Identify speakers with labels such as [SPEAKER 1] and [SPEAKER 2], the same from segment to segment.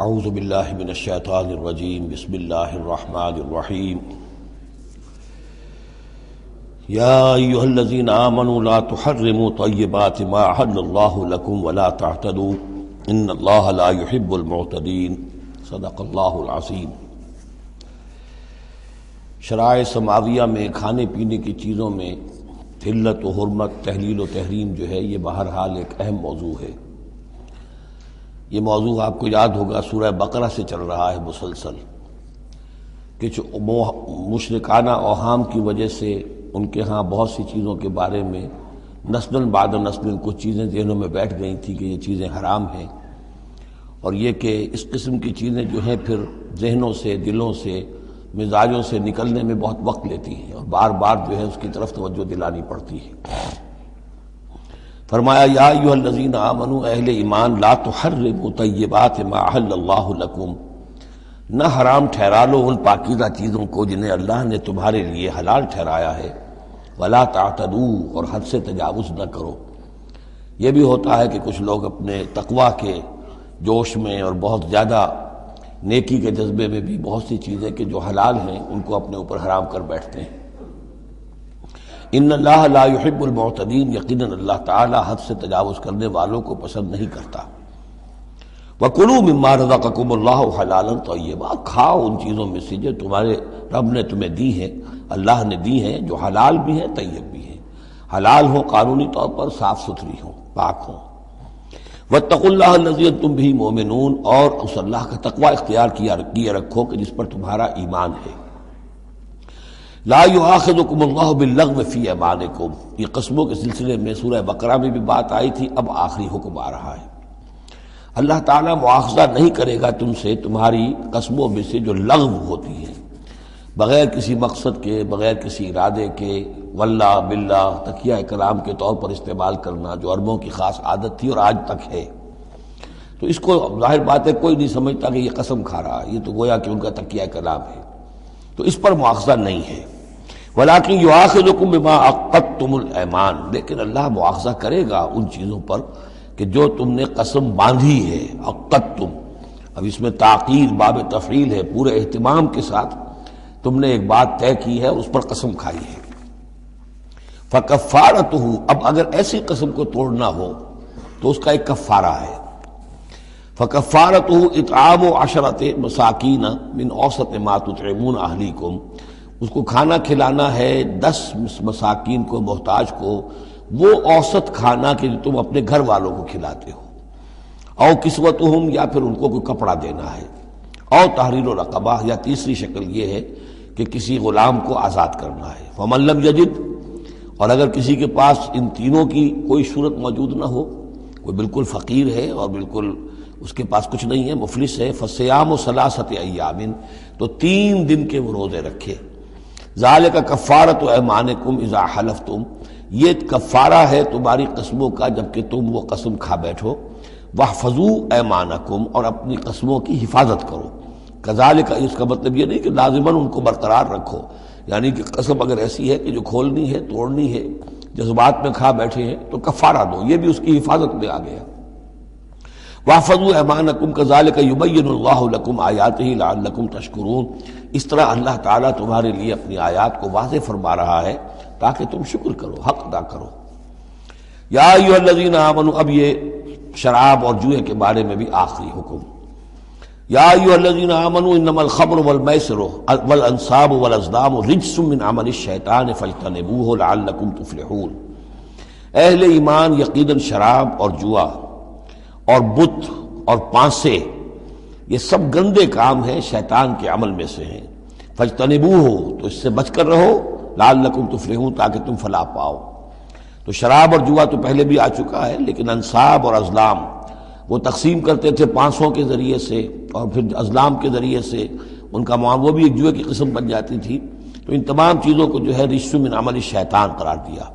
[SPEAKER 1] اعوذ باللہ من الشیطان الرجیم بسم اللہ الرحمن الرحیم یا ایھا الذین آمنوا لا تحرموا طیبات ما احل اللہ لکم ولا تعتدوا ان اللہ لا يحب المعتدین صدق اللہ العظیم۔ شرائع سماویہ میں کھانے پینے کی چیزوں میں حلت و حرمت، تحلیل و تحریم جو ہے یہ بہرحال ایک اہم موضوع ہے۔ یہ موضوع آپ کو یاد ہوگا سورہ بقرہ سے چل رہا ہے مسلسل، کہ مشرکانہ اوہام کی وجہ سے ان کے ہاں بہت سی چیزوں کے بارے میں نسل بعد نسل کچھ چیزیں ذہنوں میں بیٹھ گئی تھیں کہ یہ چیزیں حرام ہیں، اور یہ کہ اس قسم کی چیزیں جو ہیں پھر ذہنوں سے، دلوں سے، مزاجوں سے نکلنے میں بہت وقت لیتی ہیں اور بار بار جو ہے اس کی طرف توجہ دلانی پڑتی ہے۔ فرمایا یا ایھا الذین آمنوا، اہل ایمان، لا تحرموا طیبات ما احل اللہ لکم، نہ حرام ٹھہرا لو ان پاکیزہ چیزوں کو جنہیں اللہ نے تمہارے لیے حلال ٹھہرایا ہے، ولا تعتدوا، اور حد سے تجاوز نہ کرو۔ یہ بھی ہوتا ہے کہ کچھ لوگ اپنے تقویٰ کے جوش میں اور بہت زیادہ نیکی کے جذبے میں بھی بہت سی چیزیں کہ جو حلال ہیں ان کو اپنے اوپر حرام کر بیٹھتے ہیں۔ ان اللہ لا يحب المعتدین، یقیناً اللہ تعالی حد سے تجاوز کرنے والوں کو پسند نہیں کرتا۔ وَكُلُوا مِمَّا رَزَقَكُمُ اللَّهُ حَلَالًا طَيِّبًا، کھاؤ ان چیزوں میں سے جو تمہارے رب نے تمہیں دی ہیں، اللہ نے دی ہیں، جو حلال بھی ہیں طیب بھی ہیں، حلال ہوں قانونی طور پر، صاف ستھری ہوں، پاک ہوں۔ وَاتَّقُوا اللَّهَ الَّذِي أَنتُم بِهِ مُؤْمِنُونَ، اور اس اللہ کا تقوی اختیار کیے رکھو کہ جس پر تمہارا ایمان ہے۔ لا یؤاخذکم اللہ باللغو فی ایمانکم، یہ قسموں کے سلسلے میں سورہ بقرہ میں بھی بات آئی تھی، اب آخری حکم آ رہا ہے۔ اللہ تعالیٰ مؤاخذہ نہیں کرے گا تم سے تمہاری قسموں میں سے جو لغو ہوتی ہیں، بغیر کسی مقصد کے، بغیر کسی ارادے کے، واللہ باللہ تکیہ کلام کے طور پر استعمال کرنا، جو عربوں کی خاص عادت تھی اور آج تک ہے۔ تو اس کو ظاہر بات ہے کوئی نہیں سمجھتا کہ یہ قسم کھا رہا ہے، یہ تو گویا کہ ان کا تکیہ کلام ہے، تو اس پر مؤاخذہ نہیں ہے۔ وَلَٰكِن يُؤَاخِذُكُم بِمَا عَقَّدتُّمُ الْأَيْمَانَ، لیکن اللہ مؤاخذہ کرے گا ان چیزوں پر کہ جو تم نے قسم باندھی ہے، عقدتم، اب اس میں تاکید باب تفعیل ہے، پورے اہتمام کے ساتھ تم نے ایک بات طے کی ہے، اس پر قسم کھائی ہے۔ فَكَفَّارَتُهُ، اب اگر ایسی قسم کو توڑنا ہو تو اس کا ایک کفارہ ہے۔ فَكَفَّارَتُهُ إِطْعَامُ عَشَرَةِ مَسَاكِينَ مِنْ أَوْسَطِ مَا تُطْعِمُونَ أَهْلِيكُمْ، اس کو کھانا کھلانا ہے 10 مساکین کو، محتاج کو، وہ اوسط کھانا کہ جو تم اپنے گھر والوں کو کھلاتے ہو۔ او کسوتہم، یا پھر ان کو کوئی کپڑا دینا ہے۔ او تحریر رقبہ، یا تیسری شکل یہ ہے کہ کسی غلام کو آزاد کرنا ہے۔ فمن لم یجد، اور اگر کسی کے پاس ان تینوں کی کوئی صورت موجود نہ ہو، کوئی بالکل فقیر ہے اور بالکل اس کے پاس کچھ نہیں ہے، مفلس ہے، فصیام ثلاثۃ ایام، تو 3 دن کے وہ روزے رکھے۔ ذالک کفارۃ ایمانکم اذا حلفتم، یہ کفارہ ہے تمہاری قسموں کا جب کہ تم وہ قسم کھا بیٹھو۔ واحفظوا ایمانکم، اور اپنی قسموں کی حفاظت کرو۔ کذالک، اس کا مطلب یہ نہیں کہ لازماً ان کو برقرار رکھو، یعنی کہ قسم اگر ایسی ہے کہ جو کھولنی ہے، توڑنی ہے، جذبات میں کھا بیٹھے ہیں تو کفارہ دو، یہ بھی اس کی حفاظت میں آ گیا۔ واحفظوا ایمانکم کذالک یبین اللہ لکم آیاتہ لعلکم تشکرون، اس طرح اللہ تعالیٰ تمہارے لیے اپنی آیات کو واضح فرما رہا ہے تاکہ تم شکر کرو، حق ادا کرو۔ یا ایھا الذین آمنوا، اب یہ شراب اور جوئے کے بارے میں بھی آخری حکم۔ یا ایھا الذین آمنوا انما الخمر والمیسر والانصاب والازلام رجس من عمل الشیطان فاجتنبوہ لعلکم تفلحون، اہل ایمان، یقیناً شراب اور جوا اور بت اور پانسے یہ سب گندے کام ہیں، شیطان کے عمل میں سے ہیں۔ فاجتنبوہ، تو اس سے بچ کر رہو، لعلکم تفلحون، تاکہ تم فلاح پاؤ۔ تو شراب اور جوا تو پہلے بھی آ چکا ہے، لیکن انصاب اور ازلام وہ تقسیم کرتے تھے پانسوں کے ذریعے سے اور پھر ازلام کے ذریعے سے، ان کا معاملہ وہ بھی ایک جوئے کی قسم بن جاتی تھی۔ تو ان تمام چیزوں کو جو ہے رجس من عمل الشیطان قرار دیا۔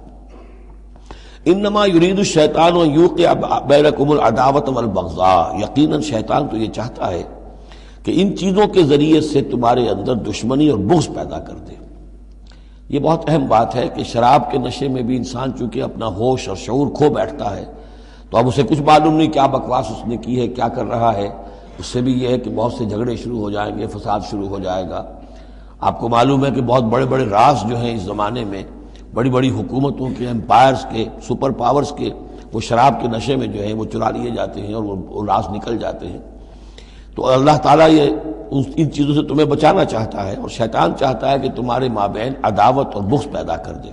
[SPEAKER 1] انما یرید الشیطان ان یوقع بینکم العداوۃ والبغضاء، یقیناً شیطان تو یہ چاہتا ہے کہ ان چیزوں کے ذریعے سے تمہارے اندر دشمنی اور بغض پیدا کر دے۔ یہ بہت اہم بات ہے کہ شراب کے نشے میں بھی انسان چونکہ اپنا ہوش اور شعور کھو بیٹھتا ہے، تو اب اسے کچھ معلوم نہیں کیا بکواس اس نے کی ہے، کیا کر رہا ہے، اس سے بھی یہ ہے کہ بہت سے جھگڑے شروع ہو جائیں گے، فساد شروع ہو جائے گا۔ آپ کو معلوم ہے کہ بہت بڑے بڑے راز جو ہیں اس زمانے میں، بڑی بڑی حکومتوں کے، امپائرز کے، سپر پاورز کے، وہ شراب کے نشے میں جو ہے وہ چرا لیے جاتے ہیں اور وہ راز نکل جاتے ہیں۔ تو اللہ تعالیٰ یہ ان چیزوں سے تمہیں بچانا چاہتا ہے، اور شیطان چاہتا ہے کہ تمہارے مابین عداوت اور بغض پیدا کر دے۔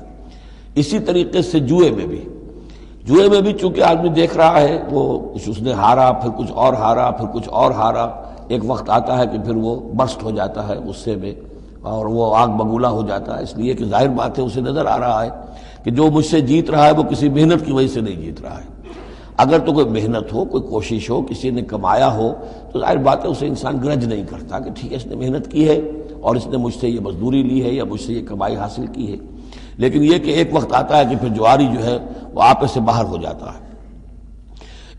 [SPEAKER 1] اسی طریقے سے جوئے میں بھی چونکہ آدمی دیکھ رہا ہے، وہ اس نے ہارا، پھر کچھ اور ہارا، پھر کچھ اور ہارا، ایک وقت آتا ہے کہ پھر وہ برسٹ ہو جاتا ہے غصے میں اور وہ آگ بگولا ہو جاتا ہے، اس لیے کہ ظاہر بات ہے اسے نظر آ رہا ہے کہ جو مجھ سے جیت رہا ہے وہ کسی محنت کی وجہ سے نہیں جیت رہا ہے۔ اگر تو کوئی محنت ہو، کوئی کوشش ہو، کسی نے کمایا ہو، تو ظاہر بات ہے اسے انسان گرج نہیں کرتا کہ ٹھیک ہے اس نے محنت کی ہے اور اس نے مجھ سے یہ مزدوری لی ہے یا مجھ سے یہ کمائی حاصل کی ہے۔ لیکن یہ کہ ایک وقت آتا ہے کہ پھر جواری جو ہے وہ آپے سے باہر ہو جاتا ہے۔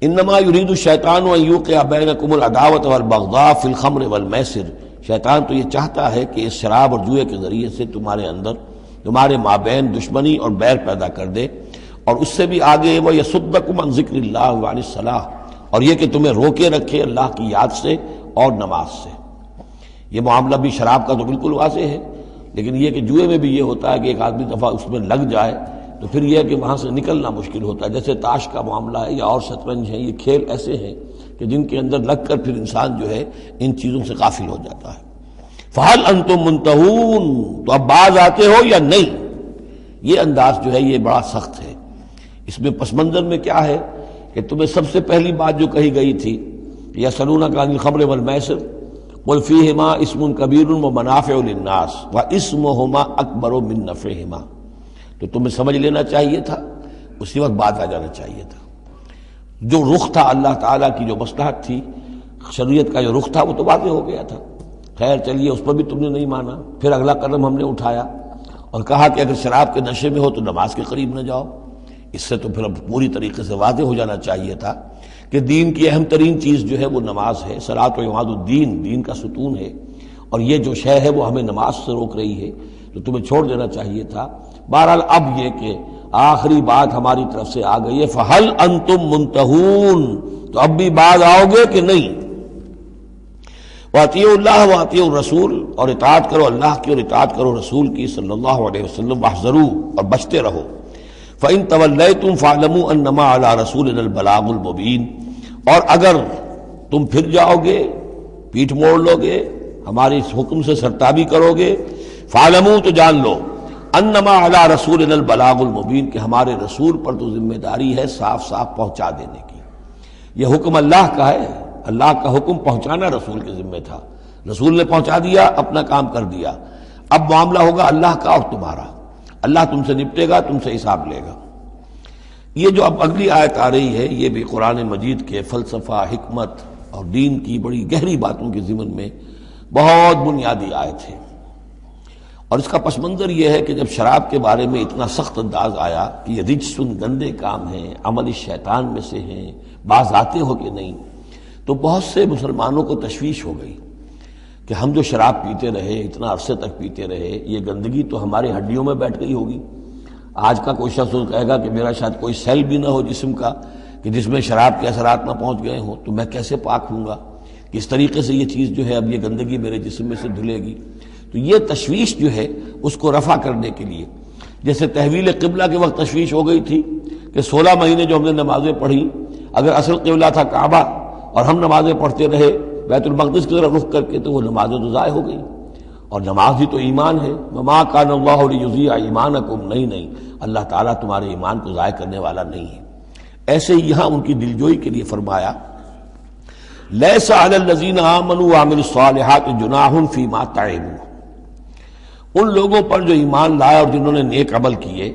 [SPEAKER 1] انما یرید الشیطان ان یوقع بینکم العداوۃ والبغضاء فی الخمر والمیسر، شیطان تو یہ چاہتا ہے کہ اس شراب اور جوئے کے ذریعے سے تمہارے مابین دشمنی اور بیر پیدا کر دے، اور اس سے بھی آگے وَيَصُدَّكُمْ عَنْ ذِكْرِ اللَّهِ وَعَنِ الصَّلَاةِ، اور یہ کہ تمہیں روکے رکھے اللہ کی یاد سے اور نماز سے۔ یہ معاملہ بھی شراب کا تو بالکل واضح ہے، لیکن یہ کہ جوئے میں بھی یہ ہوتا ہے کہ ایک آدمی دفعہ اس میں لگ جائے تو پھر یہ ہے کہ وہاں سے نکلنا مشکل ہوتا ہے، جیسے تاش کا معاملہ ہے یا اور شطرنج ہے، یہ کھیل ایسے ہیں کہ جن کے اندر لگ کر پھر انسان جو ہے ان چیزوں سے غافل ہو جاتا ہے۔ فَهَلْ أَنْتُمْ مُنْتَهُونَ، تو اب باز آتے ہو یا نہیں؟ یہ انداز جو ہے یہ بڑا سخت ہے۔ اس میں پس منظر میں کیا ہے کہ تمہیں سب سے پہلی بات جو کہی گئی تھی یسألونک عن الخمر والمیسر قل فیہما اسم کبیر ومنافع للناس واسمہما اکبر من نفعہما، تو تمہیں سمجھ لینا چاہیے تھا، اسی وقت بات آ جانا چاہیے تھا۔ جو رخ تھا اللہ تعالیٰ کی جو مصلحت تھی، شریعت کا جو رخ تھا وہ تو واضح ہو گیا تھا۔ خیر چلیے اس پر بھی تم نے نہیں مانا، پھر اگلا قدم ہم نے اٹھایا اور کہا کہ اگر شراب کے نشے میں ہو تو نماز کے قریب نہ جاؤ۔ اس سے تو پھر اب پوری طریقے سے واضح ہو جانا چاہیے تھا کہ دین کی اہم ترین چیز جو ہے وہ نماز ہے، صلاۃ و عماد الدین، دین کا ستون ہے، اور یہ جو شے ہے وہ ہمیں نماز سے روک رہی ہے، تو تمہیں چھوڑ دینا چاہیے تھا۔ بہرحال اب یہ کہ آخری بات ہماری طرف سے آ گئی ہے، فَهَلْ أَنْتُمْ مُنْتَهُونَ، تو اب بھی باز آؤ گے کہ نہیں؟ وَأَطِیعُوا اللَّهَ وَأَطِیعُوا الرَّسُولَ، اور اطاعت کرو اللہ کی اور اطاعت کرو رسول کی صلی اللہ علیہ وسلم، وَاحْذَرُوا، اور بچتے رہو۔ فَإِن تَوَلَّيْتُمْ فَاعْلَمُوا أَنَّمَا عَلَىٰ رَسُولِنَا الْبَلَاغُ الْمُبِينُ، اور اگر تم پھر جاؤ گے، پیٹھ موڑ لو گے، ہمارے اس حکم سے سرتابی کرو گے، فَاعْلَمُوا، تو جان لو، أَنَّمَا عَلَىٰ رَسُولِنَا الْبَلَاغُ الْمُبِينُ، کہ ہمارے رسول پر تو ذمہ داری ہے صاف صاف پہنچا دینے کی۔ یہ حکم اللہ کا ہے، اللہ کا حکم پہنچانا رسول کے ذمہ تھا، رسول نے پہنچا دیا، اپنا کام کر دیا۔ اب معاملہ ہوگا اللہ کا اور تمہارا، اللہ تم سے نپٹے گا، تم سے حساب لے گا۔ یہ جو اب اگلی آیت آ رہی ہے یہ بھی قرآن مجید کے فلسفہ، حکمت اور دین کی بڑی گہری باتوں کے ضمن میں بہت بنیادی آیت ہے، اور اس کا پس منظر یہ ہے کہ جب شراب کے بارے میں اتنا سخت انداز آیا کہ یہ رجسن، گندے کام ہیں، عمل شیطان میں سے ہیں، باز آتے ہو کہ نہیں، تو بہت سے مسلمانوں کو تشویش ہو گئی کہ ہم جو شراب پیتے رہے، اتنا عرصے تک پیتے رہے، یہ گندگی تو ہماری ہڈیوں میں بیٹھ گئی ہوگی۔ آج کا کوئی شخص کہے گا کہ میرا شاید کوئی سیل بھی نہ ہو جسم کا کہ جس میں شراب کے اثرات نہ پہنچ گئے ہوں، تو میں کیسے پاک ہوں گا؟ کس طریقے سے یہ چیز جو ہے اب یہ گندگی میرے جسم میں سے دھلے گی؟ تو یہ تشویش جو ہے اس کو رفع کرنے کے لیے، جیسے تحویل قبلہ کے وقت تشویش ہو گئی تھی کہ 16 مہینے جو ہم نے نمازیں پڑھی، اگر اصل قبلہ تھا کعبہ اور ہم نمازیں پڑھتے رہے بیت المقدس کی طرف رخ کر کے، تو وہ نمازیں تو ضائع ہو گئی، اور نماز ہی تو ایمان ہے۔ وما کان اللہ لیضیع ایمانکم، نہیں اللہ تعالیٰ تمہارے ایمان کو ضائع کرنے والا نہیں ہے۔ ایسے ہی یہاں ان کی دلجوئی کے لیے فرمایا لیس علی الذین آمنوا وعملوا الصالحات جناح فیما طعموا، ان لوگوں پر جو ایمان لائے اور جنہوں نے نیک عمل کیے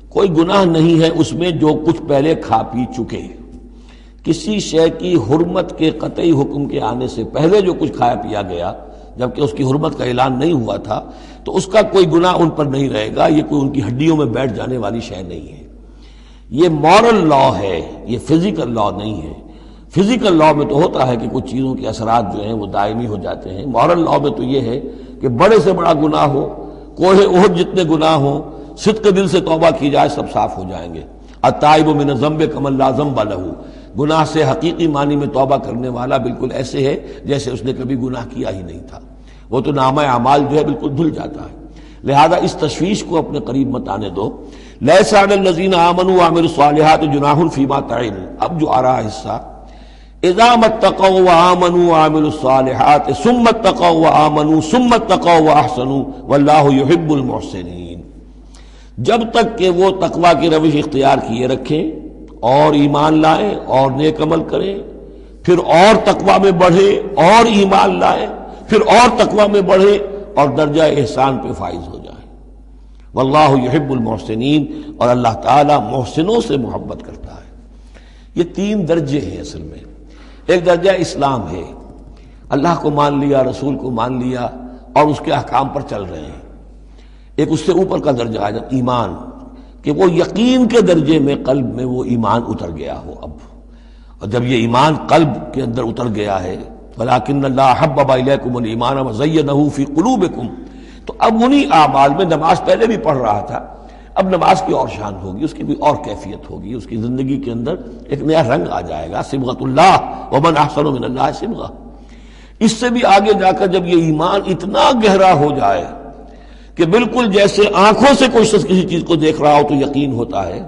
[SPEAKER 1] کوئی گناہ نہیں ہے اس میں جو کچھ پہلے کھا پی چکے۔ کسی شے کی حرمت کے قطعی حکم کے آنے سے پہلے جو کچھ کھایا پیا گیا جبکہ اس کی حرمت کا اعلان نہیں ہوا تھا، تو اس کا کوئی گناہ ان پر نہیں رہے گا، یہ کوئی ان کی ہڈیوں میں بیٹھ جانے والی شے نہیں ہے۔ یہ مورل لا ہے، یہ فزیکل لا نہیں ہے۔ فزیکل لا میں تو ہوتا ہے کہ کچھ چیزوں کے اثرات جو ہیں وہ دائمی ہو جاتے ہیں، مورل لا میں تو یہ ہے کہ بڑے سے بڑا گناہ ہو، کوہ احد جتنے گناہ ہوں، صدق دل سے توبہ کی جائے سب صاف ہو جائیں گے۔ التائب من الذنب کمن لا ذنب لہ، گناہ سے حقیقی معنی میں توبہ کرنے والا بالکل ایسے ہے جیسے اس نے کبھی گناہ کیا ہی نہیں تھا، وہ تو نامہ اعمال جو ہے بالکل دھل جاتا ہے۔ لہذا اس تشویش کو اپنے قریب مت آنے دو۔ لیس علی الذین آمنوا وعملوا الصالحات جناح فیما طعموا، اب جو آ رہا حصہ، اذا اتقوا وآمنوا وعملوا الصالحات ثم اتقوا وآمنوا ثم اتقوا واحسنوا واللہ یحب المحسنین، جب تک کہ وہ تقوی کی روش اختیار کیے رکھیں اور ایمان لائیں اور نیک عمل کریں، پھر اور تقوی میں بڑھیں اور ایمان لائیں، پھر اور تقوی میں بڑھیں اور درجہ احسان پہ فائز ہو جائیں۔ واللہ یحب المحسنین، اور اللہ تعالیٰ محسنوں سے محبت کرتا ہے۔ یہ تین درجے ہیں اصل میں۔ ایک درجہ اسلام ہے، اللہ کو مان لیا، رسول کو مان لیا اور اس کے احکام پر چل رہے ہیں۔ ایک اس سے اوپر کا درجہ ہے ایمان، کہ وہ یقین کے درجے میں قلب میں وہ ایمان اتر گیا ہو اب، اور جب یہ ایمان قلب کے اندر اتر گیا ہے، وَلَٰكِنَّ اللَّهَ حَبَّبَ إِلَيْكُمُ الْإِيمَانَ وَزَيَّنَهُ فِي قُلُوبِكُمْ، تو اب انہی اعمال میں، نماز پہلے بھی پڑھ رہا تھا، اب نماز کی اور شان ہوگی، اس کی بھی اور کیفیت ہوگی، اس کی زندگی کے اندر ایک نیا رنگ آ جائے گا، صبغۃ اللہ ومن احسن من اللہ صبغہ۔ اس سے بھی آگے جا کر جب یہ ایمان اتنا گہرا ہو جائے کہ بالکل جیسے آنکھوں سے کوئی شخص کسی چیز کو دیکھ رہا ہو تو یقین ہوتا ہے،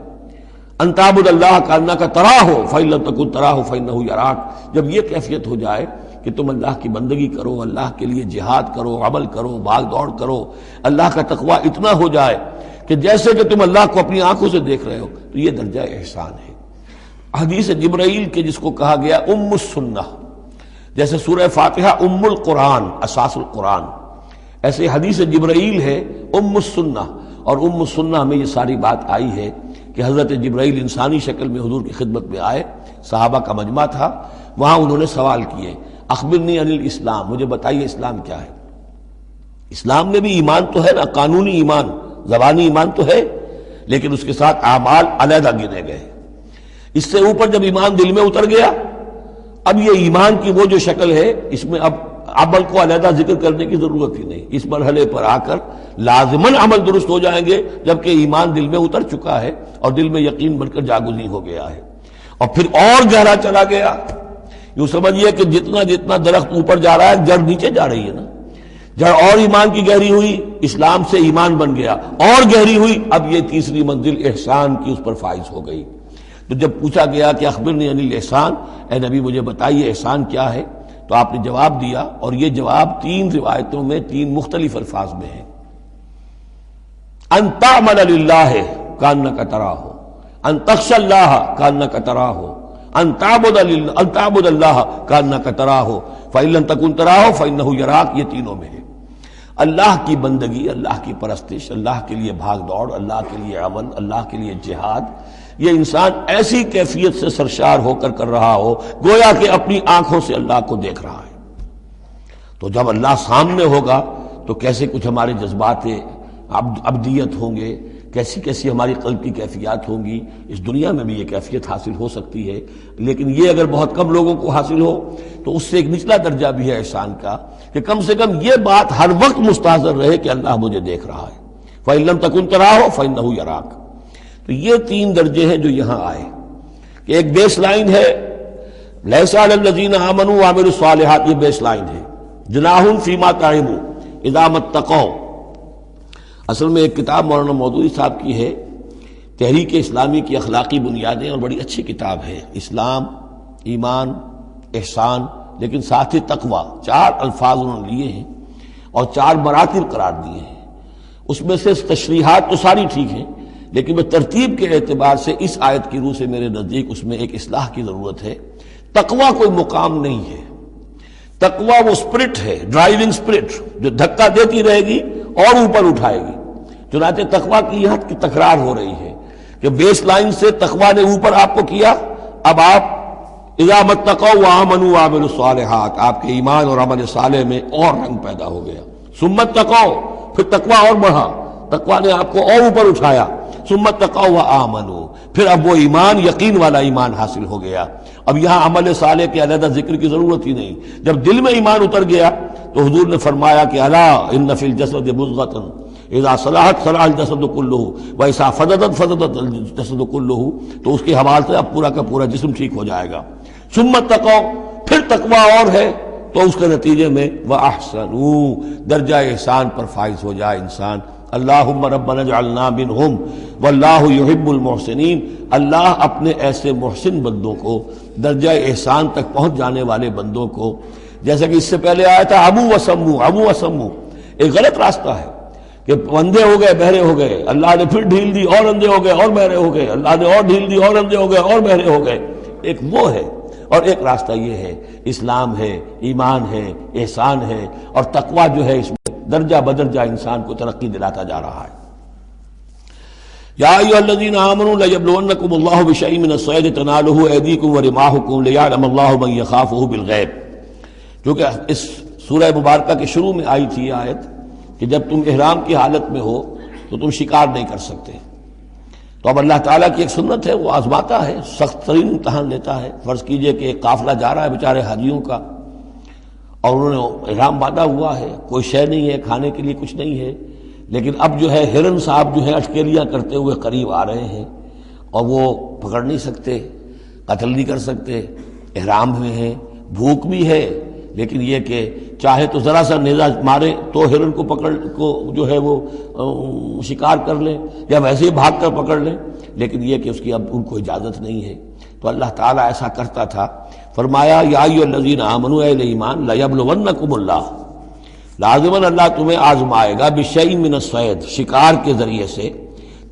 [SPEAKER 1] ان تعبد اللہ کانک تراہ فإن لم تکن تراہ فإنہ یراک، جب یہ کیفیت ہو جائے کہ تم اللہ کی بندگی کرو، اللہ کے لیے جہاد کرو، عمل کرو، بھاگ دوڑ کرو، اللہ کا تقویٰ اتنا ہو جائے کہ جیسے کہ تم اللہ کو اپنی آنکھوں سے دیکھ رہے ہو، تو یہ درجہ احسان ہے۔ حدیث جبرائیل کے جس کو کہا گیا ام السنہ، جیسے سورہ فاتحہ ام القرآن، اساس القرآن، ایسے حدیث جبرائیل ہے ام السنہ، اور ام السنہ میں یہ ساری بات آئی ہے کہ حضرت جبرائیل انسانی شکل میں حضور کی خدمت میں آئے، صحابہ کا مجمع تھا، وہاں انہوں نے سوال کیے، اخبرنی عن الاسلام، مجھے بتائیے اسلام کیا ہے۔ اسلام میں بھی ایمان تو ہے نا، قانونی ایمان، زبانی ایمان تو ہے، لیکن اس کے ساتھ اعمال علیحدہ گنے گئے۔ اس سے اوپر جب ایمان دل میں اتر گیا، اب یہ ایمان کی وہ جو شکل ہے، اس میں اب عمل کو علیحدہ ذکر کرنے کی ضرورت ہی نہیں، اس مرحلے پر آ کر لازماً عمل درست ہو جائیں گے جبکہ ایمان دل میں اتر چکا ہے اور دل میں یقین بن کر جاگزی ہو گیا ہے، اور پھر اور گہرا چلا گیا۔ یوں سمجھیے کہ جتنا جتنا درخت اوپر جا رہا ہے، جڑ نیچے جا رہی ہے نا، جڑ اور ایمان کی گہری ہوئی، اسلام سے ایمان بن گیا، اور گہری ہوئی، اب یہ تیسری منزل احسان کی اس پر فائز ہو گئی۔ تو جب پوچھا گیا کہ اخبرنی عن الاحسان، اے نبی مجھے بتائیے احسان کیا ہے، تو آپ نے جواب دیا، اور یہ جواب تین روایتوں میں تین مختلف الفاظ میں ہے۔ ان تعمل للہ کانک تراہ، ان تخشى اللہ کانک تراہ، ان تعبد اللہ کانک تراہ فإن لم تکن تراہ فإنہ یراک، یہ تینوں میں ہے۔ اللہ کی بندگی، اللہ کی پرستش، اللہ کے لیے بھاگ دوڑ، اللہ کے لیے عمل، اللہ کے لیے جہاد، یہ انسان ایسی کیفیت سے سرشار ہو کر رہا ہو گویا کہ اپنی آنکھوں سے اللہ کو دیکھ رہا ہے۔ تو جب اللہ سامنے ہوگا تو کیسے کچھ ہمارے جذبات عبدیت ہوں گے، کیسی کیسی ہماری قلب کی کیفیات ہوں گی۔ اس دنیا میں بھی یہ کیفیت حاصل ہو سکتی ہے، لیکن یہ اگر بہت کم لوگوں کو حاصل ہو تو اس سے ایک نچلا درجہ بھی ہے احسان کا، کہ کم سے کم یہ بات ہر وقت مستحضر رہے کہ اللہ مجھے دیکھ رہا ہے۔ فَإِن لَمْ تَكُن تَرَاهُ فَإِنَّهُ يَرَاكَ۔ تو یہ تین درجے ہیں جو یہاں آئے، کہ ایک بیس لائن ہے لیس علی الذین آمنوا وعملوا الصالحات، یہ بیس لائن ہے، جناح فیما طعموا اذا ما اتقوا۔ اصل میں ایک کتاب مولانا مودودی صاحب کی ہے، تحریک اسلامی کی اخلاقی بنیادیں، اور بڑی اچھی کتاب ہے، اسلام، ایمان، احسان، لیکن ساتھ ہی تقوی، چار الفاظ انہوں نے لیے ہیں اور چار مراتب قرار دیے ہیں۔ اس میں سے تشریحات تو ساری ٹھیک ہیں، لیکن میں ترتیب کے اعتبار سے اس آیت کی روح سے میرے نزدیک اس میں ایک اصلاح کی ضرورت ہے۔ تقوی کوئی مقام نہیں ہے، تقوی وہ اسپرٹ ہے، ڈرائیونگ اسپرٹ، جو دھکا دیتی رہے گی اور اوپر اٹھائے گی۔ چنانچہ تقوی کی یہاں کی تکرار ہو رہی ہے کہ بیس لائن سے تقوی نے اوپر آپ کو کیا، اب آپ اذا ما اتقوا وآمنوا وعملوا الصالحات، آپ کے ایمان اور عمل صالح میں اور رنگ پیدا ہو گیا۔ ثم اتقوا، پھر تقوی اور بڑھا، تقوی نے آپ کو اور اوپر اٹھایا۔ ثم اتقوا وآمنوا، پھر اب وہ ایمان یقین والا ایمان حاصل ہو گیا۔ اب یہاں عمل صالح کے علیحدہ ذکر کی ضرورت ہی نہیں، جب دل میں ایمان اتر گیا تو حضور نے فرمایا کہ الا ان فی الجسد مضغۃ اذا صلحت صلح الجسد کلہ واذا فسدت فسد الجسد کلہ، تو اس کی حوالے سے اب پورا کا پورا جسم ٹھیک ہو جائے گا. ثم اتقوا، پھر تقویٰ اور ہے تو اس کے نتیجے میں وَأَحْسَنُوا، درجہ احسان پر فائز ہو جائے انسان. اللہم ربنا اجعلنا منہم واللہ یحب المحسنین، اللہ اپنے ایسے محسن بندوں کو، درجہ احسان تک پہنچ جانے والے بندوں کو، جیسا کہ اس سے پہلے آیا تھا ابو وسمو، ایک غلط راستہ ہے کہ اندھے ہو گئے بہرے ہو گئے، اللہ نے پھر ڈھیل دی اور اندھے ہو گئے اور بہرے ہو گئے، اللہ نے اور ڈھیل دی اور اندھے ہو گئے اور بہرے ہو گئے. ایک وہ ہے، اور ایک راستہ یہ ہے، اسلام ہے، ایمان ہے، احسان ہے، اور تقویٰ جو ہے اس میں درجہ بدرجہ انسان کو ترقی دلاتا جا رہا ہے. یا ایھا الذین آمنوا لیبلونکم اللہ بشیء من الصید تنالہ ایدیکم ورماحکم لیعلم اللہ من یخافہ بالغیب. کیونکہ اس سورہ مبارکہ کے شروع میں آئی تھی یہ آیت کہ جب تم احرام کی حالت میں ہو تو تم شکار نہیں کر سکتے. تو اب اللہ تعالیٰ کی ایک سنت ہے، وہ آزماتا ہے، سخت ترین امتحان لیتا ہے. فرض کیجئے کہ ایک قافلہ جا رہا ہے بیچارے حاجیوں کا، اور انہوں نے احرام باندھا ہوا ہے، کوئی شے نہیں ہے، کھانے کے لیے کچھ نہیں ہے، لیکن اب جو ہے ہرن صاحب جو ہے اٹکیلیاں کرتے ہوئے قریب آ رہے ہیں، اور وہ پکڑ نہیں سکتے، قتل نہیں کر سکتے، احرام میں ہیں، بھوک بھی ہے، لیکن یہ کہ چاہے تو ذرا سا نیزہ مارے تو ہرن کو پکڑ کو جو ہے وہ شکار کر لیں، یا ویسے ہی بھاگ کر پکڑ لیں، لیکن یہ کہ اس کی اب ان کو اجازت نہیں ہے. تو اللہ تعالیٰ ایسا کرتا تھا. فرمایا یا ایھا الذین آمنوا، اہل ایمان، لیبلونکم اللہ، لازماً اللہ تمہیں آزمائے گا، بشیء من الصید، شکار کے ذریعے سے،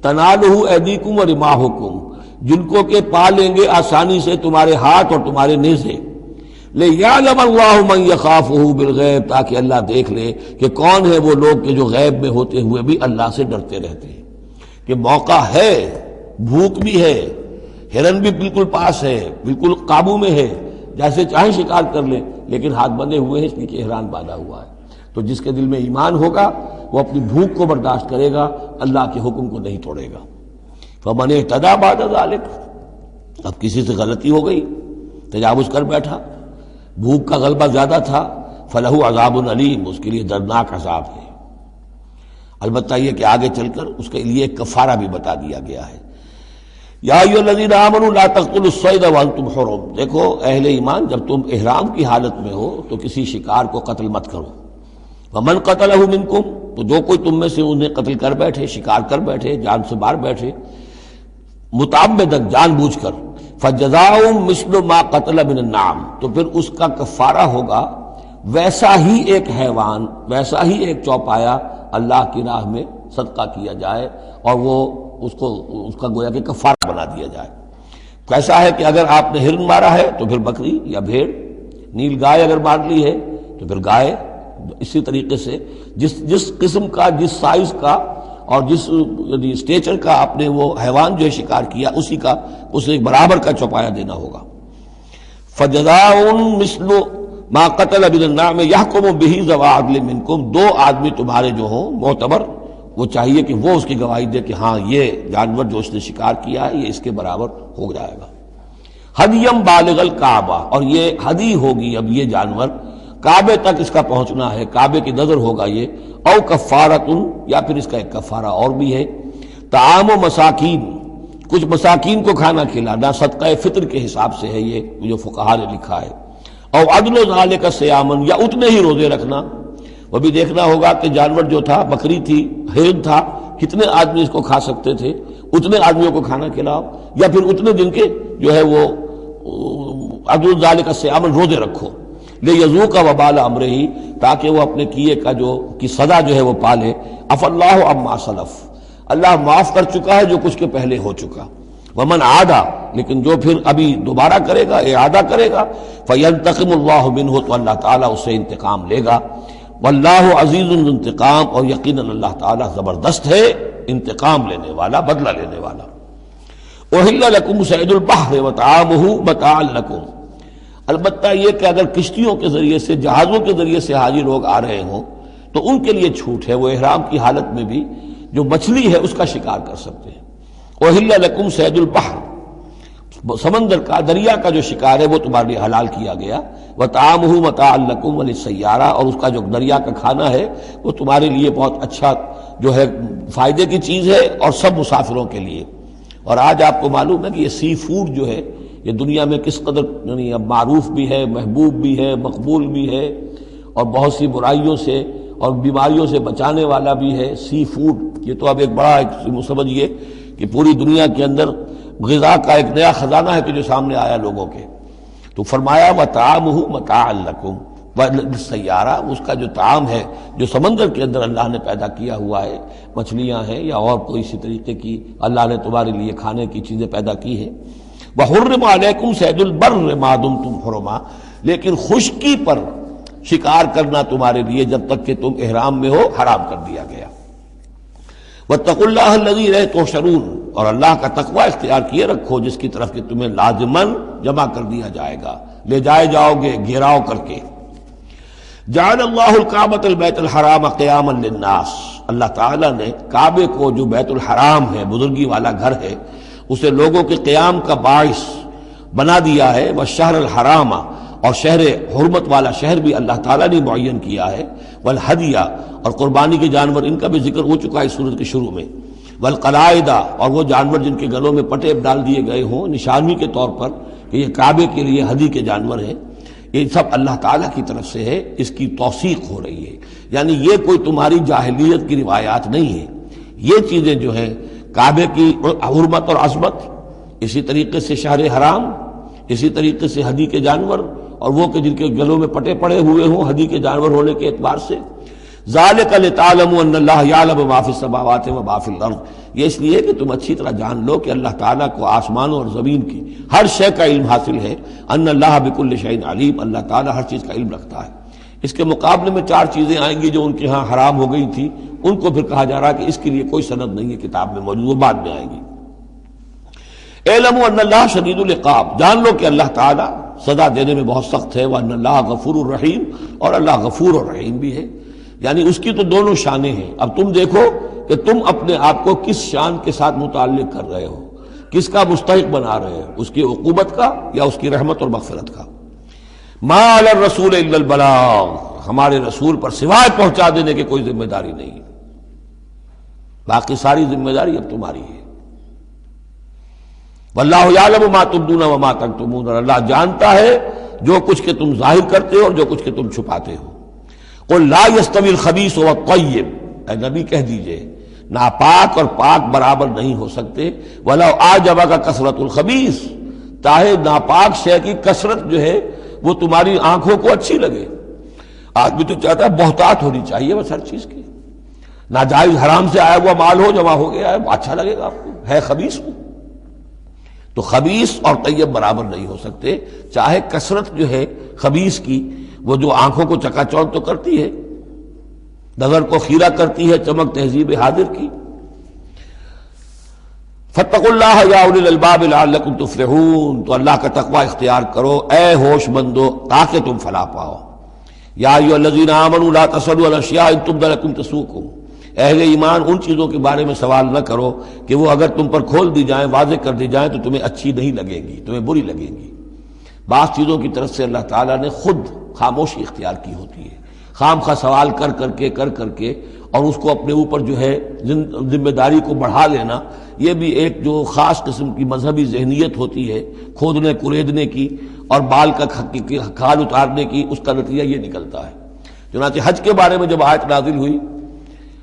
[SPEAKER 1] تنالہ ایدیکم ورماحکم، جن کو کہ پا لیں گے آسانی سے تمہارے ہاتھ اور تمہارے نیزے. لیعلم اللہ من یخافہ بالغیب، تاکہ اللہ دیکھ لے کہ کون ہے وہ لوگ کہ جو غیب میں ہوتے ہوئے بھی اللہ سے ڈرتے رہتے ہیں. کہ موقع ہے، بھوک بھی ہے، ہرن بھی بالکل پاس ہے، بالکل قابو میں ہے، جیسے چاہے شکار کر لیں، لیکن ہاتھ بندھے ہوئے ہیں، اس لیے احرام باندھا ہوا ہے. تو جس کے دل میں ایمان ہوگا وہ اپنی بھوک کو برداشت کرے گا، اللہ کے حکم کو نہیں توڑے گا. فمن اہتدی بعد ذلک، اب کسی سے غلطی ہو گئی، تجاوز کر بیٹھا، بھوک کا غلبہ زیادہ تھا، فلہ عذاب علیم، اس کے لیے دردناک عذاب ہے. البتہ یہ کہ آگے چل کر اس کے لیے ایک کفارہ بھی بتا دیا گیا ہے. یا ایھا الذین آمنوا لا تقتلوا الصید وانتم حرم، دیکھو اہل ایمان، جب تم احرام کی حالت میں ہو تو کسی شکار کو قتل مت کرو. ومن قتلہ منکم، تو جو کوئی تم میں سے انہیں قتل کر بیٹھے، شکار کر بیٹھے، جان سے مار بیٹھے، متعمدن، جان بوجھ کر، فجزاء مثل ما قتل من النعم، تو پھر اس کا کفارہ ہوگا ویسا ہی ایک حیوان، ویسا ہی ایک چوپایا اللہ کی راہ میں صدقہ کیا جائے، اور وہ اس کا گویا کہ کفارہ بنا دیا جائے. کیسا ہے کہ اگر آپ نے ہرن مارا ہے تو پھر بکری یا بھیڑ، نیل گائے اگر مار لی ہے تو پھر گائے. اسی طریقے سے جس قسم کا، جس سائز کا اور جس اسٹیچر کا آپ نے وہ حیوان جو ہے شکار کیا، اسی کا اسے ایک برابر کا چوپایا دینا ہوگا. فجزاء مثل ما قتل من النعم یحکم بہ ذوی عدل منکم، دو آدمی تمہارے جو ہوں معتبر، وہ چاہیے کہ وہ اس کی گواہی دے کہ ہاں یہ جانور جو اس نے شکار کیا ہے یہ اس کے برابر ہو جائے گا. ہدیم بالغ الکعبہ، اور یہ ہدی ہوگی اب یہ جانور، کعبے تک اس کا پہنچنا ہے، کعبے کی نظر ہوگا یہ. او کفارۃ، یا پھر اس کا ایک کفارہ اور بھی ہے، طعام مساکین، کچھ مساکین کو کھانا کھلانا، صدقہ فطر کے حساب سے ہے یہ جو فقہا نے لکھا ہے. او عدل ذالک صیامن، یا اتنے ہی روزے رکھنا. وہ بھی دیکھنا ہوگا کہ جانور جو تھا، بکری تھی، ہرن تھا، کتنے آدمی اس کو کھا سکتے تھے، اتنے آدمیوں کو کھانا کھلاؤ، یا پھر اتنے دن کے جو ہے وہ عدل ذالک صیامن روزے رکھو. لیذوق وبال امرہ، تاکہ وہ اپنے کیے کا کی سزا جو ہے وہ پالے. عفا اللہ عما سلف، اللہ معاف کر چکا ہے جو کچھ کے پہلے ہو چکا. ومن عادا، لیکن جو پھر ابھی دوبارہ کرے گا، اعادہ کرے گا، فینتقم اللہ منہ، تو اللہ تعالیٰ اس سے انتقام لے گا. واللہ عزیز الانتقام، اور یقیناً اللہ تعالیٰ زبردست ہے، انتقام لینے والا، بدلہ لینے والا. احل لکم صید البحر وطعامہ متاعا لکم، البتہ یہ کہ اگر کشتیوں کے ذریعے سے، جہازوں کے ذریعے سے حاجی لوگ آ رہے ہوں تو ان کے لیے چھوٹ ہے، وہ احرام کی حالت میں بھی جو مچھلی ہے اس کا شکار کر سکتے ہیں. احل لکم صید البحر، سمندر کا، دریا کا جو شکار ہے وہ تمہارے لیے حلال کیا گیا. وطعامہ متاعا لکم وللسیارہ، اور اس کا جو دریا کا کھانا ہے وہ تمہارے لیے بہت اچھا جو ہے فائدے کی چیز ہے اور سب مسافروں کے لیے۔ اور آج آپ کو معلوم ہے کہ یہ سی فوڈ جو ہے یہ دنیا میں کس قدر یعنی اب معروف بھی ہے، محبوب بھی ہے، مقبول بھی ہے، اور بہت سی برائیوں سے اور بیماریوں سے بچانے والا بھی ہے۔ سی فوڈ یہ تو اب ایک بڑا سمجھیے کہ پوری دنیا کے اندر غذا کا ایک نیا خزانہ ہے کہ جو سامنے آیا لوگوں کے۔ تو فرمایا وَطَعَامُهُ مَتَاعًا لَكُمْ وَلِلسَّيَّارَةِ، اس کا جو طعام ہے جو سمندر کے اندر اللہ نے پیدا کیا ہوا ہے، مچھلیاں ہیں یا اور کوئی اسی طریقے کی اللہ نے تمہارے لیے کھانے کی چیزیں پیدا کی ہیں۔ وَحُرِّمَ عَلَيْكُمْ صَيْدُ الْبَرِّ مَا دُمْتُمْ حُرُمًا، لیکن خشکی پر شکار کرنا تمہارے لیے جب تک کہ تم احرام میں ہو حرام کر دیا گیا۔ وَاتَّقُوا اللَّهَ الَّذِي إِلَيْهِ تُحْشَرُونَ، اور اللہ کا تقوی اختیار کیے رکھو جس کی طرف کہ تمہیں لازماً جمع کر دیا جائے گا، لے جائے جاؤ گے گھیراؤ کر کے۔ جعل اللہ الکعبۃ البیت الحرام قیاما للناس، اللہ تعالیٰ نے کعبے کو جو بیت الحرام ہے، بزرگی والا گھر ہے، اسے لوگوں کے قیام کا باعث بنا دیا ہے۔ والشہر الحرام، اور شہر حرمت والا شہر بھی اللہ تعالیٰ نے معین کیا ہے۔ والہدیہ، اور قربانی کے جانور، ان کا بھی ذکر ہو چکا ہے اس سورت کے شروع میں۔ والقلائد، اور وہ جانور جن کے گلوں میں پٹے ڈال دیے گئے ہوں نشانی کے طور پر کہ یہ کعبے کے لیے ہدی کے جانور ہیں، یہ سب اللہ تعالیٰ کی طرف سے ہے، اس کی توثیق ہو رہی ہے۔ یعنی یہ کوئی تمہاری جاہلیت کی روایات نہیں ہے، یہ چیزیں جو ہیں کعبے کی حرمت اور عظمت، اسی طریقے سے شہر حرام، اسی طریقے سے ہدی کے جانور، اور وہ کہ جن کے گلوں میں پٹے پڑے ہوئے ہوں ہدی کے جانور ہونے کے اعتبار سے۔ ذالک لتعلموا ان اللہ یعلم ما فی السماوات و ما فی الارض، یہ اس لیے کہ تم اچھی طرح جان لو کہ اللہ تعالیٰ کو آسمانوں اور زمین کی ہر شے کا علم حاصل ہے۔ ان اللہ بکل شیء علیم، اللہ تعالیٰ ہر چیز کا علم رکھتا ہے۔ اس کے مقابلے میں 4 چیزیں آئیں گی جو ان کے ہاں حرام ہو گئی تھی، ان کو پھر کہا جا رہا کہ اس کے لیے کوئی سند نہیں ہے کتاب میں موجود، وہ بعد میں آئیں گی۔ اعلموا ان اللہ شدید العقاب، جان لو کہ اللہ تعالیٰ سزا دینے میں بہت سخت ہے۔ وان اللہ غفور الرحیم، اور اللہ غفور الرحیم بھی ہے، یعنی اس کی تو دونوں شانیں ہیں۔ اب تم دیکھو کہ تم اپنے آپ کو کس شان کے ساتھ متعلق کر رہے ہو، کس کا مستحق بنا رہے ہو، اس کی عقوبت کا یا اس کی رحمت اور مغفرت کا۔ ما علی الرسول الا البلاغ، ہمارے رسول پر سوائے پہنچا دینے کی کوئی ذمہ داری نہیں، باقی ساری ذمہ داری اب تمہاری ہے۔ واللہ یعلم ما تبدون وما تکتمون، اور اللہ جانتا ہے جو کچھ کہ تم ظاہر کرتے ہو اور جو کچھ کہ تم چھپاتے ہو۔ قل لا يستوي الخبيث والطيب، اے نبی کہہ دیجئے ناپاک اور پاک برابر نہیں ہو سکتے۔ ولو اعجبك كثرة الخبيث، چاہے ناپاک شے کی کثرت جو ہے وہ تمہاری آنکھوں کو اچھی لگے۔ آدمی تو چاہتا ہے بہتات ہونی چاہیے بس ہر چیز کی، ناجائز حرام سے آیا ہوا مال ہو، جمع ہو گیا ہے، اچھا لگے گا آپ کو، ہے خبیث ہو۔ تو خبیث اور طیب برابر نہیں ہو سکتے، چاہے کثرت جو ہے خبیث کی وہ جو آنکھوں کو چکا چوندھ تو کرتی ہے، نظر کو خیرہ کرتی ہے، چمک تہذیب حاضر کی۔ فاتقوا اللہ یا اولی الالباب لعلکم تفلحون، تو اللہ کا تقوی اختیار کرو اے ہوش مندو تاکہ تم فلاح پاؤ۔ یا ایھا الذین آمنوا لا تسألوا عن اشیاء ان تبد لکم تسؤکم، اہل ایمان ان چیزوں کے بارے میں سوال نہ کرو کہ وہ اگر تم پر کھول دی جائیں، واضح کر دی جائیں تو تمہیں اچھی نہیں لگیں گی، تمہیں بری لگیں گی۔ بعض چیزوں کی طرف سے اللہ تعالیٰ نے خود خاموشی اختیار کی ہوتی ہے، خام خواہ سوال کر کر کے اور اس کو اپنے اوپر جو ہے ذمہ داری کو بڑھا لینا، یہ بھی ایک جو خاص قسم کی مذہبی ذہنیت ہوتی ہے، کھودنے کریدنے کی اور بال کا کھال اتارنے کی، اس کا نتیجہ یہ نکلتا ہے۔ چنانچہ حج کے بارے میں جب آیت نازل ہوئی